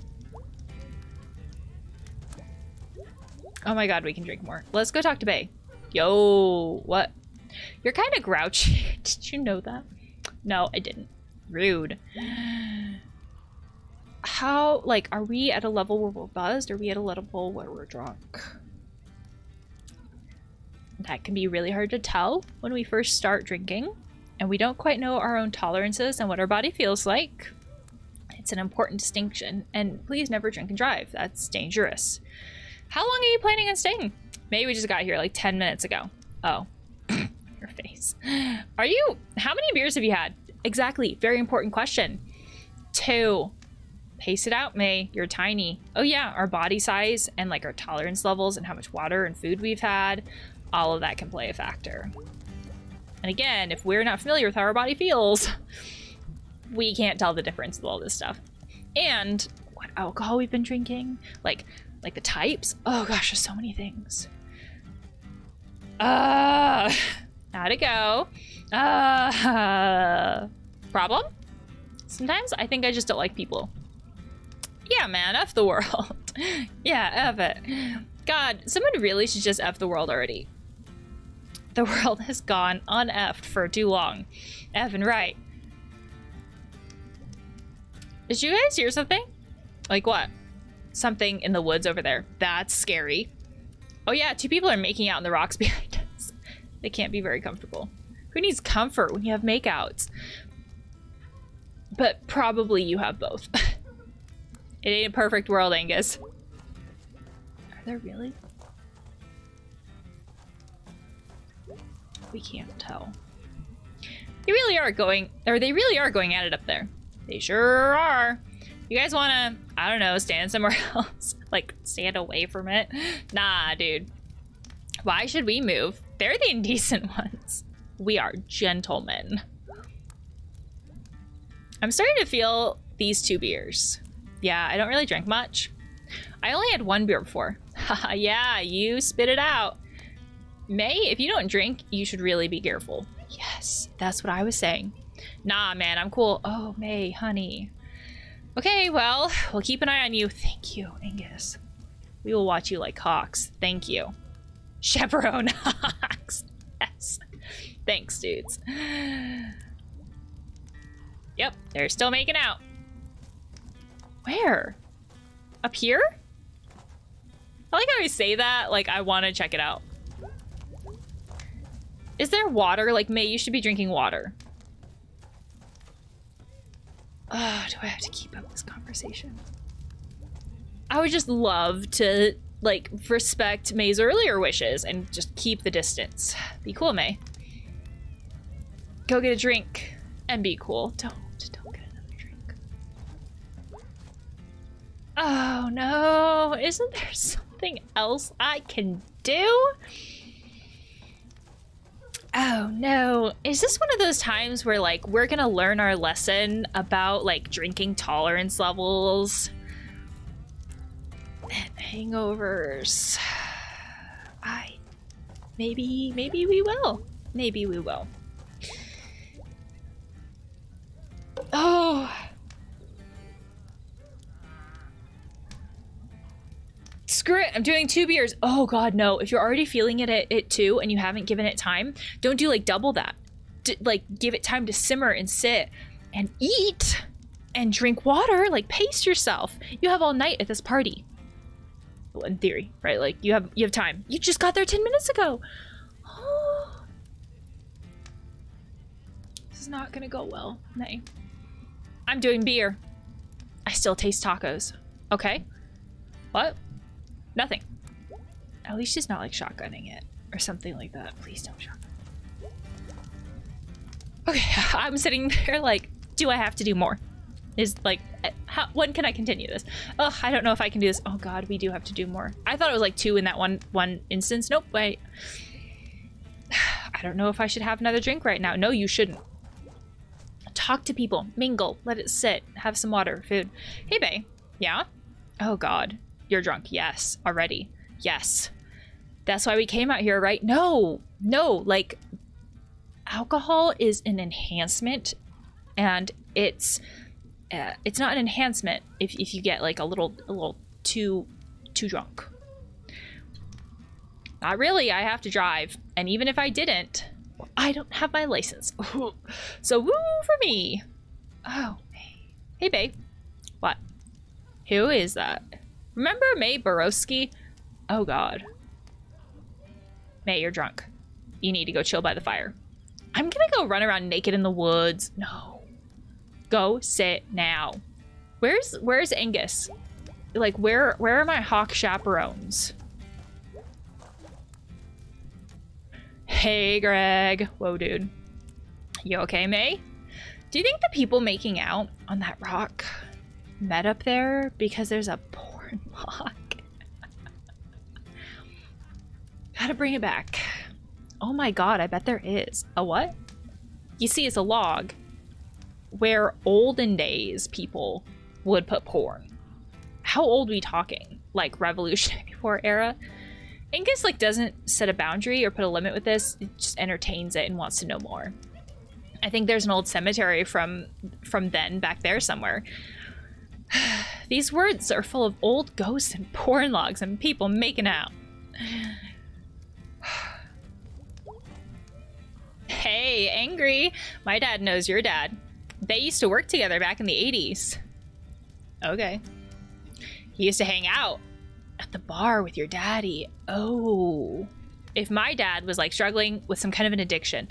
Oh my god, we can drink more. Let's go talk to Bae. Yo, what? You're kind of grouchy. Did you know that? No, I didn't. Rude. How, like, are we at a level where we're buzzed? Or are we at a level where we're drunk? That can be really hard to tell when we first start drinking, and we don't quite know our own tolerances and what our body feels like. It's an important distinction, and please never drink and drive. That's dangerous. How long are you planning on staying? Maybe we just got here like 10 minutes ago. Oh, your face. How many beers have you had? Exactly, very important question. 2. Pace it out, Mae. You're tiny. Oh yeah, our body size and like our tolerance levels and how much water and food we've had, all of that can play a factor. And again, if we're not familiar with how our body feels, we can't tell the difference with all this stuff. And what alcohol we've been drinking, like the types. Oh gosh, there's so many things. How'd it go? Problem? Sometimes I think I just don't like people. Yeah, man, F the world. Yeah, F it. God, someone really should just F the world already. The world has gone un-F'd for too long. Effing right. Did you guys hear something? Like what? Something in the woods over there. That's scary. Oh yeah, 2 people are making out in the rocks behind us. They can't be very comfortable. Who needs comfort when you have makeouts? But probably you have both. It ain't a perfect world, Angus. Are there really? We can't tell. They really are going at it up there. They sure are. You guys wanna, I don't know, stand somewhere else? Like, stand away from it? Nah, dude. Why should we move? They're the indecent ones. We are gentlemen. I'm starting to feel these 2 beers. Yeah, I don't really drink much. I only had 1 beer before. Haha, yeah, you spit it out. Mae, if you don't drink, you should really be careful. Yes, that's what I was saying. Nah, man, I'm cool. Oh, Mae, honey. Okay, well, we'll keep an eye on you. Thank you, Angus. We will watch you like hawks. Thank you. Chaperone hawks. Yes. Thanks, dudes. Yep, they're still making out. Where? Up here? I like how I say that, like I want to check it out. Is there water? Like, Mae, you should be drinking water. Do I have to keep up this conversation? I would just love to, like, respect Mae's earlier wishes and just keep the distance. Be cool, Mae. Go get a drink and be cool. Don't get another drink. Oh no, isn't there something else I can do? Oh no, is this one of those times where like we're gonna learn our lesson about like drinking tolerance levels and hangovers? Maybe we will. Maybe we will. Oh. Screw it, I'm doing 2 beers. Oh god, no. If you're already feeling it at 2 and you haven't given it time, don't do like double that. Like give it time to simmer and sit and eat and drink water. Like pace yourself. You have all night at this party. Well, in theory, right? Like you have time. You just got there 10 minutes ago. Oh. This is not gonna go well, Mae. I'm doing beer. I still taste tacos. Okay. What? Nothing. At least she's not like shotgunning it or something like that. Please don't shotgun. Okay, I'm sitting there like, do I have to do more? Is like, when can I continue this? Ugh, I don't know if I can do this. Oh god, we do have to do more. I thought it was like 2 in that one instance. Nope, wait. I don't know if I should have another drink right now. No, you shouldn't. Talk to people, mingle, let it sit, have some water, food. Hey, Bae. Yeah? Oh god. You're drunk. Yes. Already. Yes. That's why we came out here, right? No. Like, alcohol is an enhancement, and it's not an enhancement if you get like a little too drunk. Not really, I have to drive. And even if I didn't, I don't have my license. So woo for me. Oh, hey babe. What? Who is that? Remember Mae Borowski? Oh God. Mae, you're drunk. You need to go chill by the fire. I'm gonna go run around naked in the woods. No. Go sit now. Where's Angus? Like, where are my hawk chaperones? Hey, Greg. Whoa, dude. You okay, Mae? Do you think the people making out on that rock met up there because there's a porn log? Gotta bring it back. Oh my God, I bet there is. A what? You see, it's a log where olden days people would put porn. How old are we talking? Like Revolutionary War era? Angus like doesn't set a boundary or put a limit with this. It just entertains it and wants to know more. I think there's an old cemetery from then back there somewhere. These words are full of old ghosts and porn logs and people making out. Hey, Angry. My dad knows your dad. They used to work together back in the 80s. Okay. He used to hang out at the bar with your daddy. Oh. If my dad was like struggling with some kind of an addiction,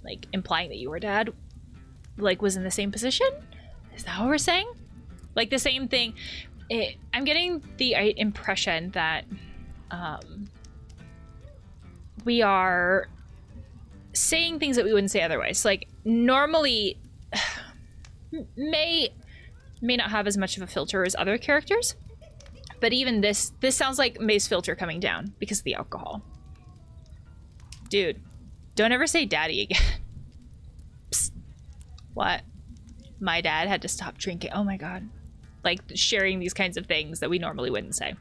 like implying that your dad like was in the same position? Is that what we're saying? Like the same thing. I'm getting the impression that we are saying things that we wouldn't say otherwise. Like normally may not have as much of a filter as other characters, but even this sounds like Mae's filter coming down because of the alcohol. Dude, don't ever say daddy again. Psst. What? My dad had to stop drinking. Oh my God. Like sharing these kinds of things that we normally wouldn't say.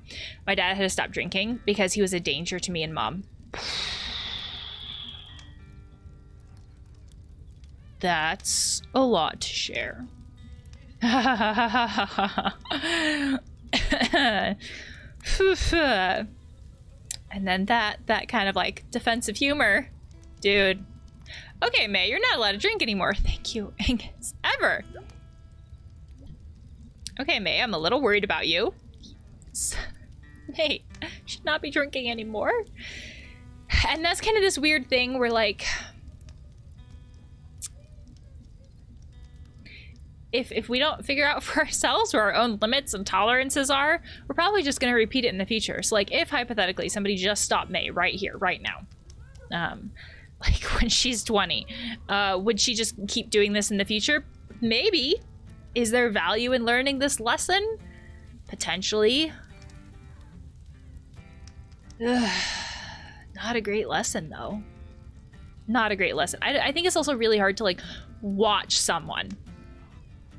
My dad had to stop drinking because he was a danger to me and mom. That's a lot to share. And then that kind of like defensive humor. Dude. Okay, Mae, you're not allowed to drink anymore. Thank you, Angus. Ever. Okay, Mae, I'm a little worried about you. Mae, should not be drinking anymore. And that's kind of this weird thing where like, if we don't figure out for ourselves where our own limits and tolerances are, we're probably just going to repeat it in the future. So like if hypothetically somebody just stopped Mae right here, right now, like when she's 20, would she just keep doing this in the future? Maybe. Is there value in learning this lesson? Potentially. Ugh. Not a great lesson though. Not a great lesson. I think it's also really hard to like watch someone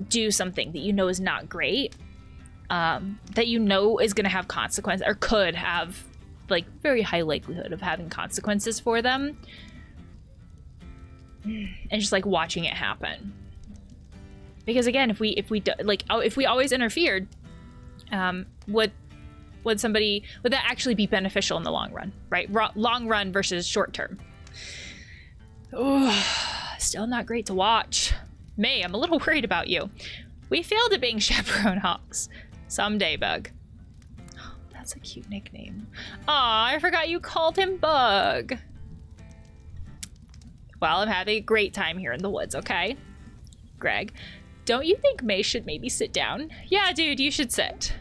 do something that you know is not great, that you know is going to have consequences or could have like very high likelihood of having consequences for them, and just like watching it happen. Because again, if we always interfered, would that actually be beneficial in the long run, right? Long run versus short term. Ooh, still not great to watch. Mae, I'm a little worried about you. We failed at being chaperone hawks. Someday, Bug. Oh, that's a cute nickname. Aw, I forgot you called him Bug. Well, I'm having a great time here in the woods, okay? Greg, don't you think Mae should maybe sit down? Yeah, dude, you should sit.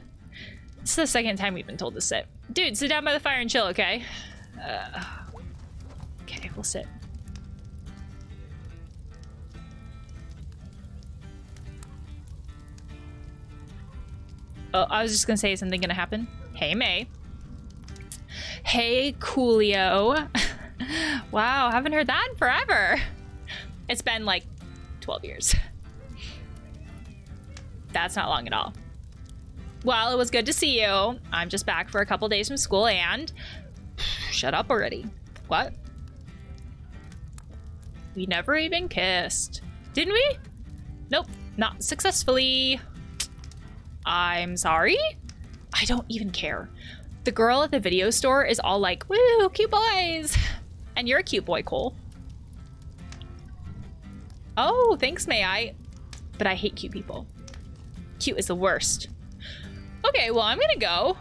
It's the second time we've been told to sit. Dude, sit down by the fire and chill, okay? Okay, we'll sit. Oh, I was just gonna say, is something gonna happen? Hey, Mae. Hey, Coolio. Wow, haven't heard that in forever. It's been like 12 years. That's not long at all. Well, it was good to see you. I'm just back for a couple days from school and... Shut up already. What? We never even kissed. Didn't we? Nope, not successfully. I'm sorry? I don't even care. The girl at the video store is all like, woo, cute boys. And you're a cute boy, Cole. Oh, thanks, Mae. But I hate cute people. Cute is the worst. Okay, well, I'm gonna go.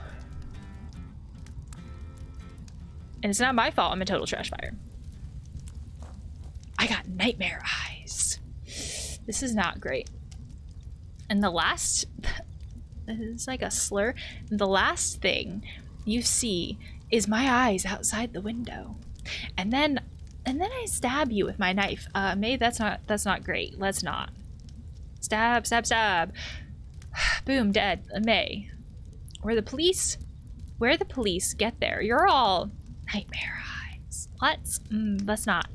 And it's not my fault I'm a total trash fire. I got nightmare eyes. This is not great. And the last, it's like a slur. The last thing you see is my eyes outside the window. And then I stab you with my knife. Mae, that's not great. Let's not. Stab, stab, stab. Boom, dead. Mae. Where the police get there, you're all nightmare eyes. Let's not.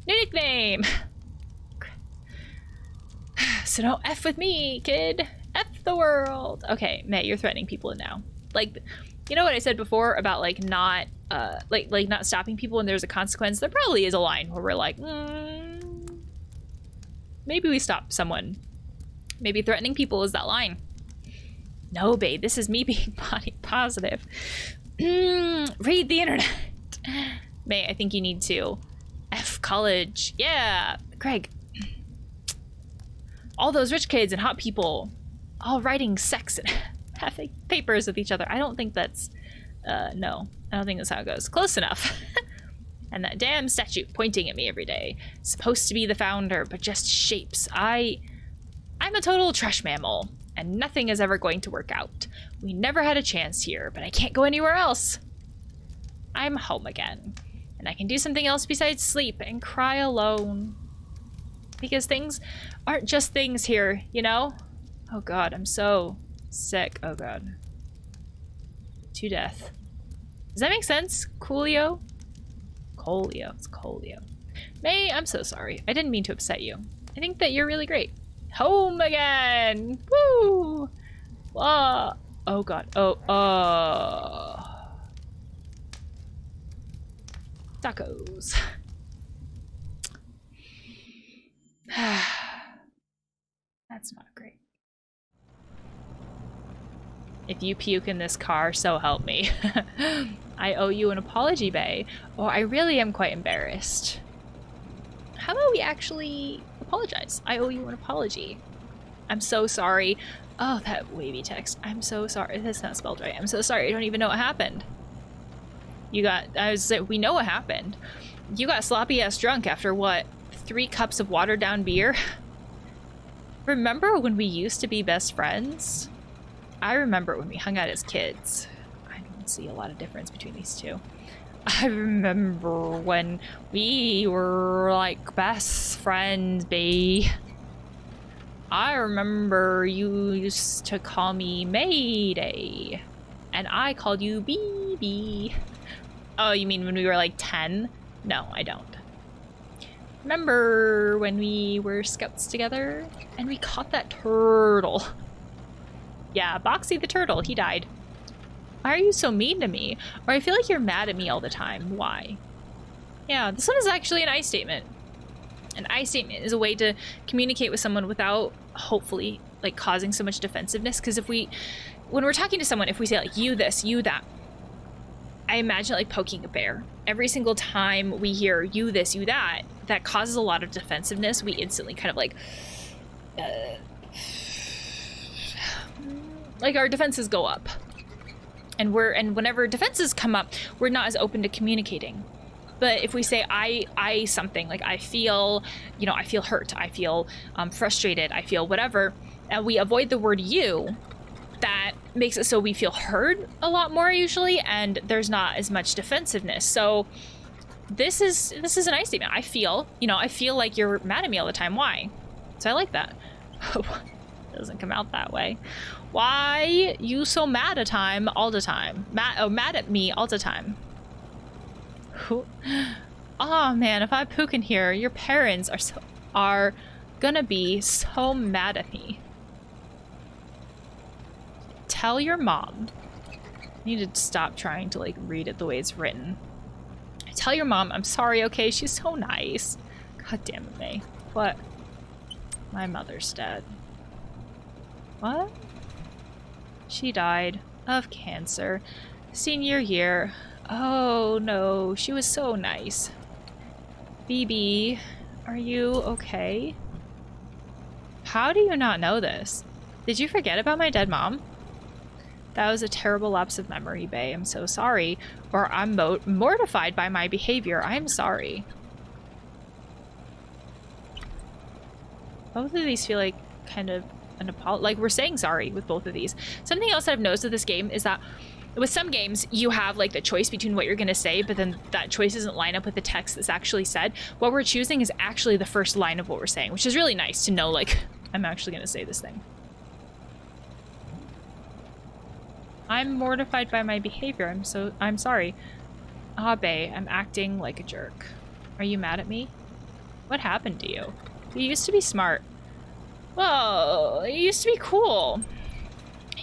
New nickname. So don't F with me, kid. F the world. Okay, Mae, you're threatening people now. Like, you know what I said before about like not like not stopping people when there's a consequence? There probably is a line where we're like, maybe we stop someone. Maybe threatening people is that line. No, babe, this is me being body positive. Read the internet. Mae, I think you need to. F college. Yeah. Greg. All those rich kids and hot people all writing sex and having papers with each other. I don't think that's, no. I don't think that's how it goes. Close enough. And that damn statue pointing at me every day. Supposed to be the founder, but just shapes. I'm a total trash mammal, and nothing is ever going to work out. We never had a chance here, but I can't go anywhere else. I'm home again, and I can do something else besides sleep and cry alone. Because things aren't just things here, you know? Oh god, I'm so sick. Oh god. To death. Does that make sense? Coolio? Coolio. It's Coolio. Mae, I'm so sorry. I didn't mean to upset you. I think that you're really great. Home again! Woo! Oh god. Tacos. That's not great. If you puke in this car, so help me. I owe you an apology, Bae. Oh, I really am quite embarrassed. How about we actually apologize? I owe you an apology. I'm so sorry. Oh, that wavy text. I'm so sorry. That's not spelled right. I'm so sorry. I don't even know what happened. We know what happened. You got sloppy ass drunk after what? 3 cups of watered down beer? Remember when we used to be best friends? I remember when we hung out as kids. I don't see a lot of difference between these two. I remember when we were like best friends, bae. I remember you used to call me Mayday, and I called you BB. Oh, you mean when we were like 10? No, I don't. Remember when we were scouts together and we caught that turtle? Yeah, Boxy the turtle, he died. Why are you so mean to me? Or I feel like you're mad at me all the time. Why? Yeah, this one is actually an I statement. An I statement is a way to communicate with someone without hopefully like causing so much defensiveness. Because when we're talking to someone, if we say like you this, you that, I imagine like poking a bear. Every single time we hear you this, you that, that causes a lot of defensiveness. We instantly kind of like our defenses go up. And whenever defenses come up, we're not as open to communicating. But if we say I something, like I feel, I feel hurt, I feel frustrated, I feel whatever, and we avoid the word you, that makes it so we feel heard a lot more usually, and there's not as much defensiveness. So this is an I statement. I feel like you're mad at me all the time. Why? So I like that. It doesn't come out that way. Why you so mad all the time? Mad at me all the time. Oh man, if I puke in here, your parents are gonna be so mad at me. Tell your mom. I need to stop trying to like read it the way it's written. Tell your mom I'm sorry, okay? She's so nice. God damn it, Mae. What? My mother's dead. What? She died of cancer. Senior year. Oh no, she was so nice. BB, are you okay? How do you not know this? Did you forget about my dead mom? That was a terrible lapse of memory, Bae. I'm so sorry. Or I'm mortified by my behavior. I'm sorry. Both of these feel like kind of an apology. Like, we're saying sorry with both of these. Something else that I've noticed with this game is that with some games, you have like the choice between what you're going to say, but then that choice doesn't line up with the text that's actually said. What we're choosing is actually the first line of what we're saying, which is really nice to know, like, I'm actually going to say this thing. I'm mortified by my behavior. I'm sorry. Ah, Bae, I'm acting like a jerk. Are you mad at me? What happened to you? You used to be smart. Well, you used to be cool.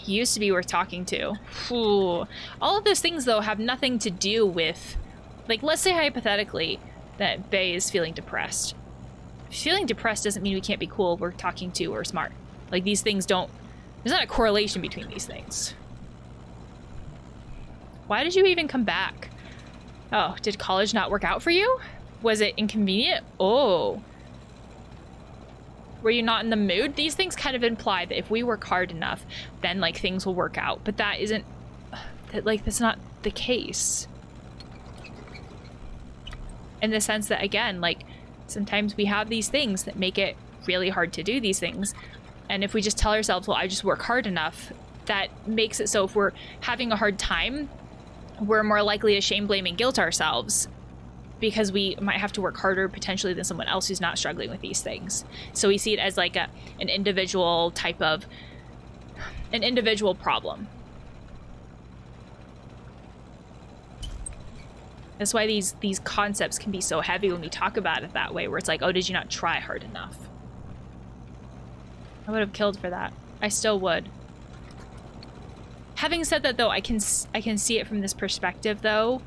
You used to be worth talking to. Ooh. All of those things, though, have nothing to do with... Like, let's say hypothetically that Bae is feeling depressed. Feeling depressed doesn't mean we can't be cool, worth talking to, or smart. Like, these things don't... There's not a correlation between these things. Why did you even come back? Oh, did college not work out for you? Was it inconvenient? Oh. Were you not in the mood? These things kind of imply that if we work hard enough, then, like, things will work out. But that isn't... Like, that's not the case. In the sense that, again, like, sometimes we have these things that make it really hard to do these things. And if we just tell ourselves, well, I just work hard enough, that makes it so if we're having a hard time, we're more likely to shame, blame, and guilt ourselves because we might have to work harder potentially than someone else who's not struggling with these things. So we see it as like an individual type of, an individual problem. That's why these concepts can be so heavy when we talk about it that way, where it's like, oh, did you not try hard enough? I would have killed for that. I still would. Having said that, though, I can see it from this perspective, though,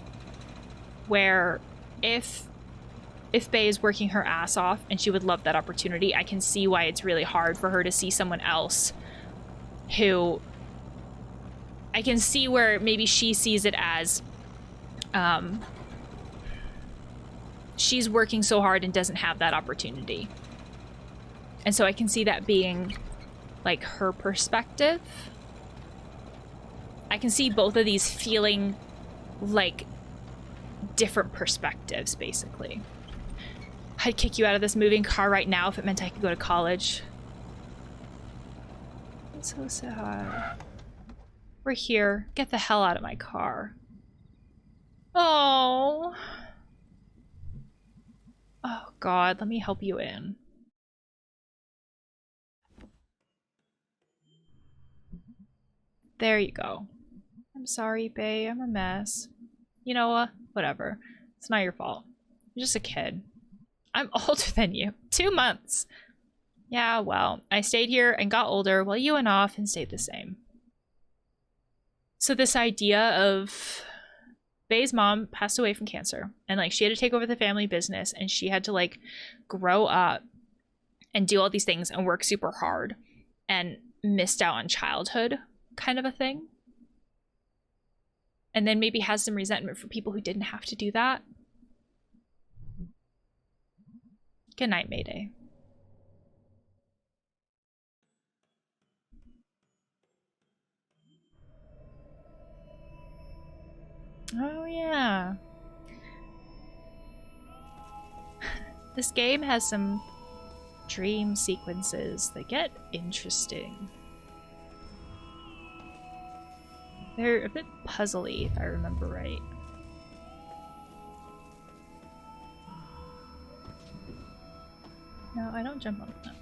where if Bae is working her ass off and she would love that opportunity, I can see why it's really hard for her to see someone else who... I can see where maybe she sees it as she's working so hard and doesn't have that opportunity. And so I can see that being, like, her perspective. I can see both of these feeling like different perspectives, basically. I'd kick you out of this moving car right now if it meant I could go to college. It's so sad. We're here. Get the hell out of my car. Oh. Oh, God. Let me help you in. There you go. I'm sorry, Bae. I'm a mess. You know what? Whatever. It's not your fault. You're just a kid. I'm older than you. 2 months. Yeah, well, I stayed here and got older while you went off and stayed the same. So this idea of Bae's mom passed away from cancer, and like she had to take over the family business, and she had to like grow up and do all these things and work super hard and missed out on childhood kind of a thing. And then maybe has some resentment for people who didn't have to do that. Good night, Mayday. Oh yeah. This game has some dream sequences that get interesting. They're a bit puzzly, if I remember right. No, I don't jump on them.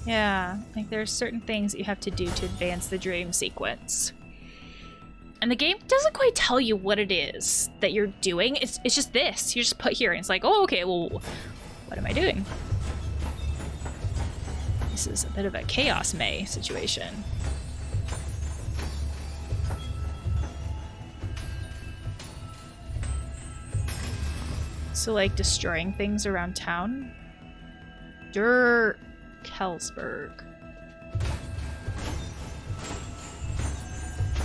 Yeah, like there's certain things that you have to do to advance the dream sequence. And the game doesn't quite tell you what it is that you're doing. It's just this. You just put here and it's like, oh, okay, well, what am I doing? This is a bit of a chaos Mae situation. So, like, destroying things around town. Kelsberg.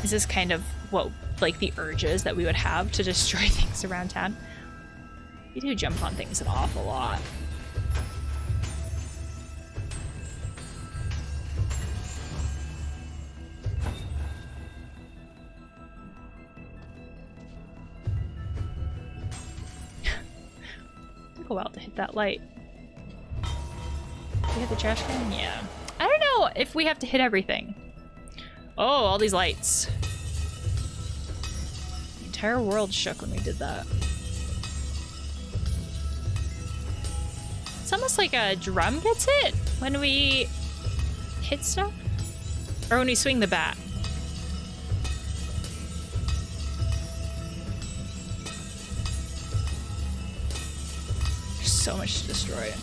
Is this kind of what, like, the urges that we would have to destroy things around town? We do jump on things an awful lot. Took a while to hit that light. We hit the trash can? Yeah. I don't know if we have to hit everything. Oh, all these lights. The entire world shook when we did that. It's almost like a drum gets hit when we hit stuff. Or when we swing the bat. There's so much to destroy.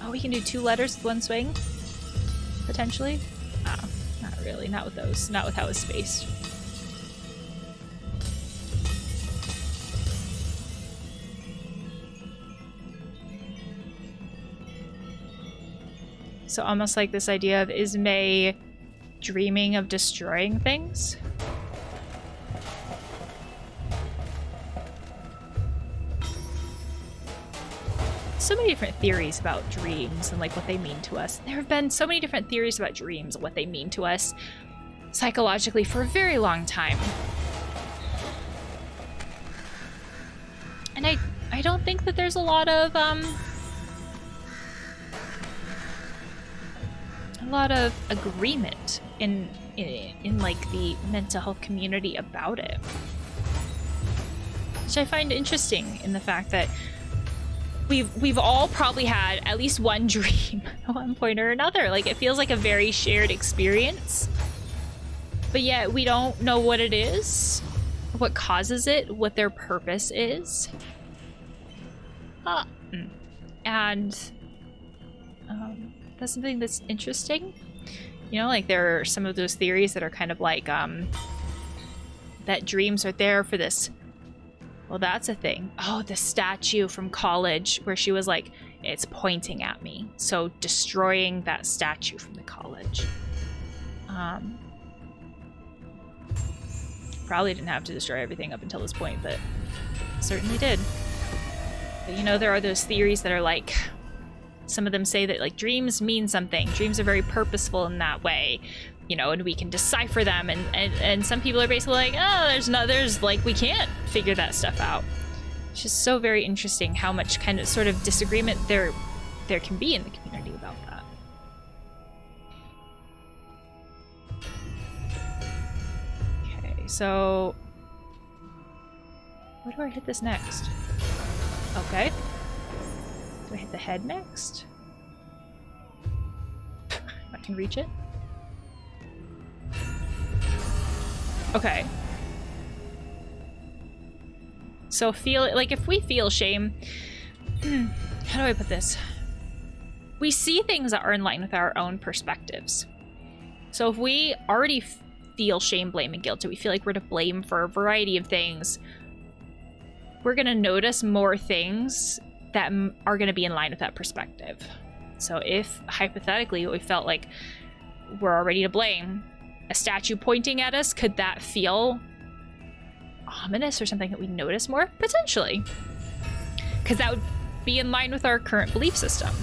Oh, we can do 2 letters with 1 swing? Potentially? Oh, not really. Not with those. Not with how it's spaced. So almost like this idea of, is Mae dreaming of destroying things? So many different theories about dreams and like what they mean to us. There have been so many different theories about dreams and what they mean to us psychologically for a very long time. And I don't think that there's a lot of agreement in like the mental health community about it. Which I find interesting in the fact that we've all probably had at least one dream at one point or another. Like, it feels like a very shared experience, but yet we don't know what it is, what causes it, what their purpose is. And that's something that's interesting. You know, like, there are some of those theories that are kind of like that dreams are there for this. Well, that's a thing. Oh, the statue from college where she was like, it's pointing at me. So destroying that statue from the college. Probably didn't have to destroy everything up until this point, but certainly did. But, you know, there are those theories that are like, some of them say that like dreams mean something. Dreams are very purposeful in that way. You know, and we can decipher them, and some people are basically like, oh, there's like, we can't figure that stuff out. It's just so very interesting how much kind of sort of disagreement there can be in the community about that. Okay, so where do I hit this next? Okay. Do I hit the head next? I can reach it. Okay. So like, if we feel shame, how do I put this? We see things that are in line with our own perspectives. So if we already feel shame, blame, and guilt, and we feel like we're to blame for a variety of things, we're gonna notice more things that are gonna be in line with that perspective. So if, hypothetically, we felt like we're already to blame, a statue pointing at us, could that feel ominous or something that we notice more? Potentially. Because that would be in line with our current belief system.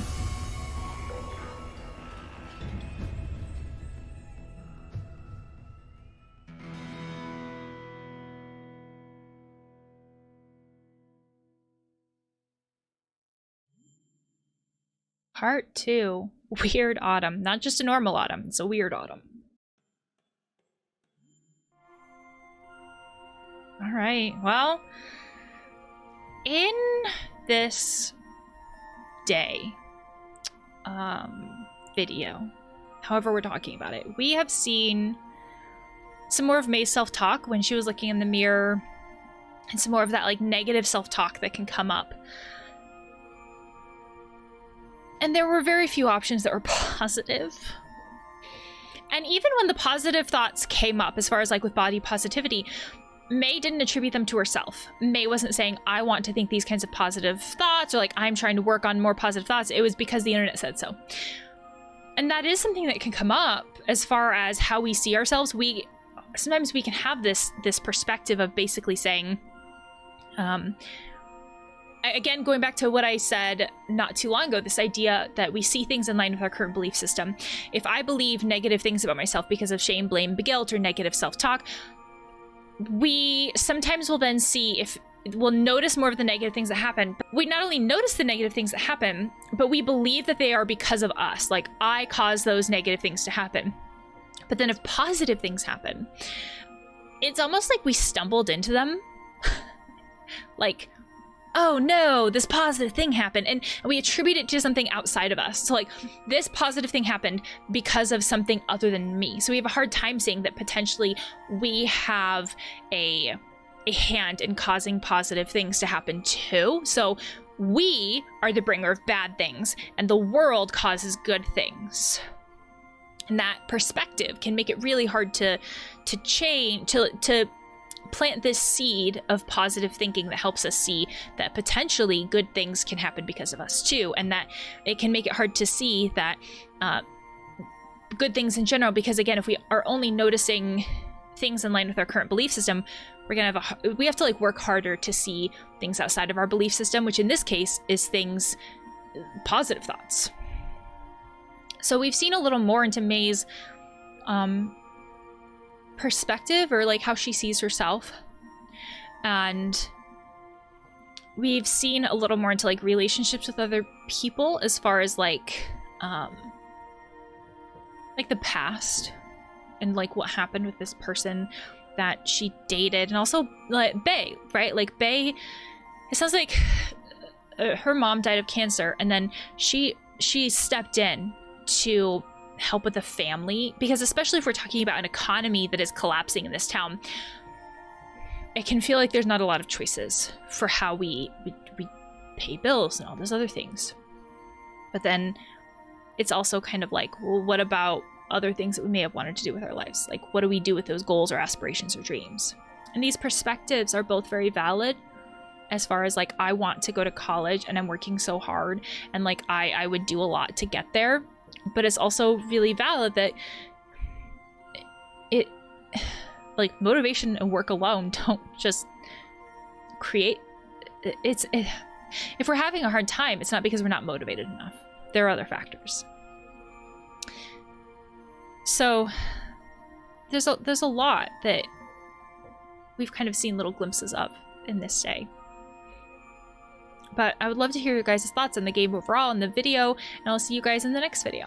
Part 2. Weird autumn. Not just a normal autumn, it's a weird autumn. All right, well, in this day video, however we're talking about it, we have seen some more of Mae's self-talk when she was looking in the mirror, and some more of that like negative self-talk that can come up. And there were very few options that were positive. And even when the positive thoughts came up, as far as like with body positivity, Mae didn't attribute them to herself. Mae wasn't saying, I want to think these kinds of positive thoughts, or like, I'm trying to work on more positive thoughts. It was because the internet said so. And that is something that can come up as far as how we see ourselves. Sometimes we can have this perspective of basically saying, again, going back to what I said not too long ago, this idea that we see things in line with our current belief system. If I believe negative things about myself because of shame, blame, guilt, or negative self-talk, we sometimes will then see if we'll notice more of the negative things that happen. We not only notice the negative things that happen, but we believe that they are because of us. Like, I caused those negative things to happen. But then if positive things happen, it's almost like we stumbled into them. Like, oh no, this positive thing happened. And we attribute it to something outside of us. So like, this positive thing happened because of something other than me. So we have a hard time saying that potentially we have a hand in causing positive things to happen too. So we are the bringer of bad things and the world causes good things. And that perspective can make it really hard to change, to plant this seed of positive thinking that helps us see that potentially good things can happen because of us too, and that it can make it hard to see that good things in general, because again, if we are only noticing things in line with our current belief system, we have to like work harder to see things outside of our belief system, which in this case is things, positive thoughts. So we've seen a little more into Mae's perspective, or like how she sees herself, and we've seen a little more into like relationships with other people as far as like the past and like what happened with this person that she dated, and also like Bae, right? Like Bae, it sounds like her mom died of cancer, and then she stepped in to help with the family, because especially if we're talking about an economy that is collapsing in this town, it can feel like there's not a lot of choices for how we pay bills and all those other things. But then it's also kind of like, well, what about other things that we may have wanted to do with our lives? Like, what do we do with those goals or aspirations or dreams? And these perspectives are both very valid, as far as like, I want to go to college and I'm working so hard, and like I would do a lot to get there. But it's also really valid that it, like, motivation and work alone don't just create, if we're having a hard time, it's not because we're not motivated enough. There are other factors. So there's a lot that we've kind of seen little glimpses of in this day. But I would love to hear your guys' thoughts on the game overall in the video, and I'll see you guys in the next video.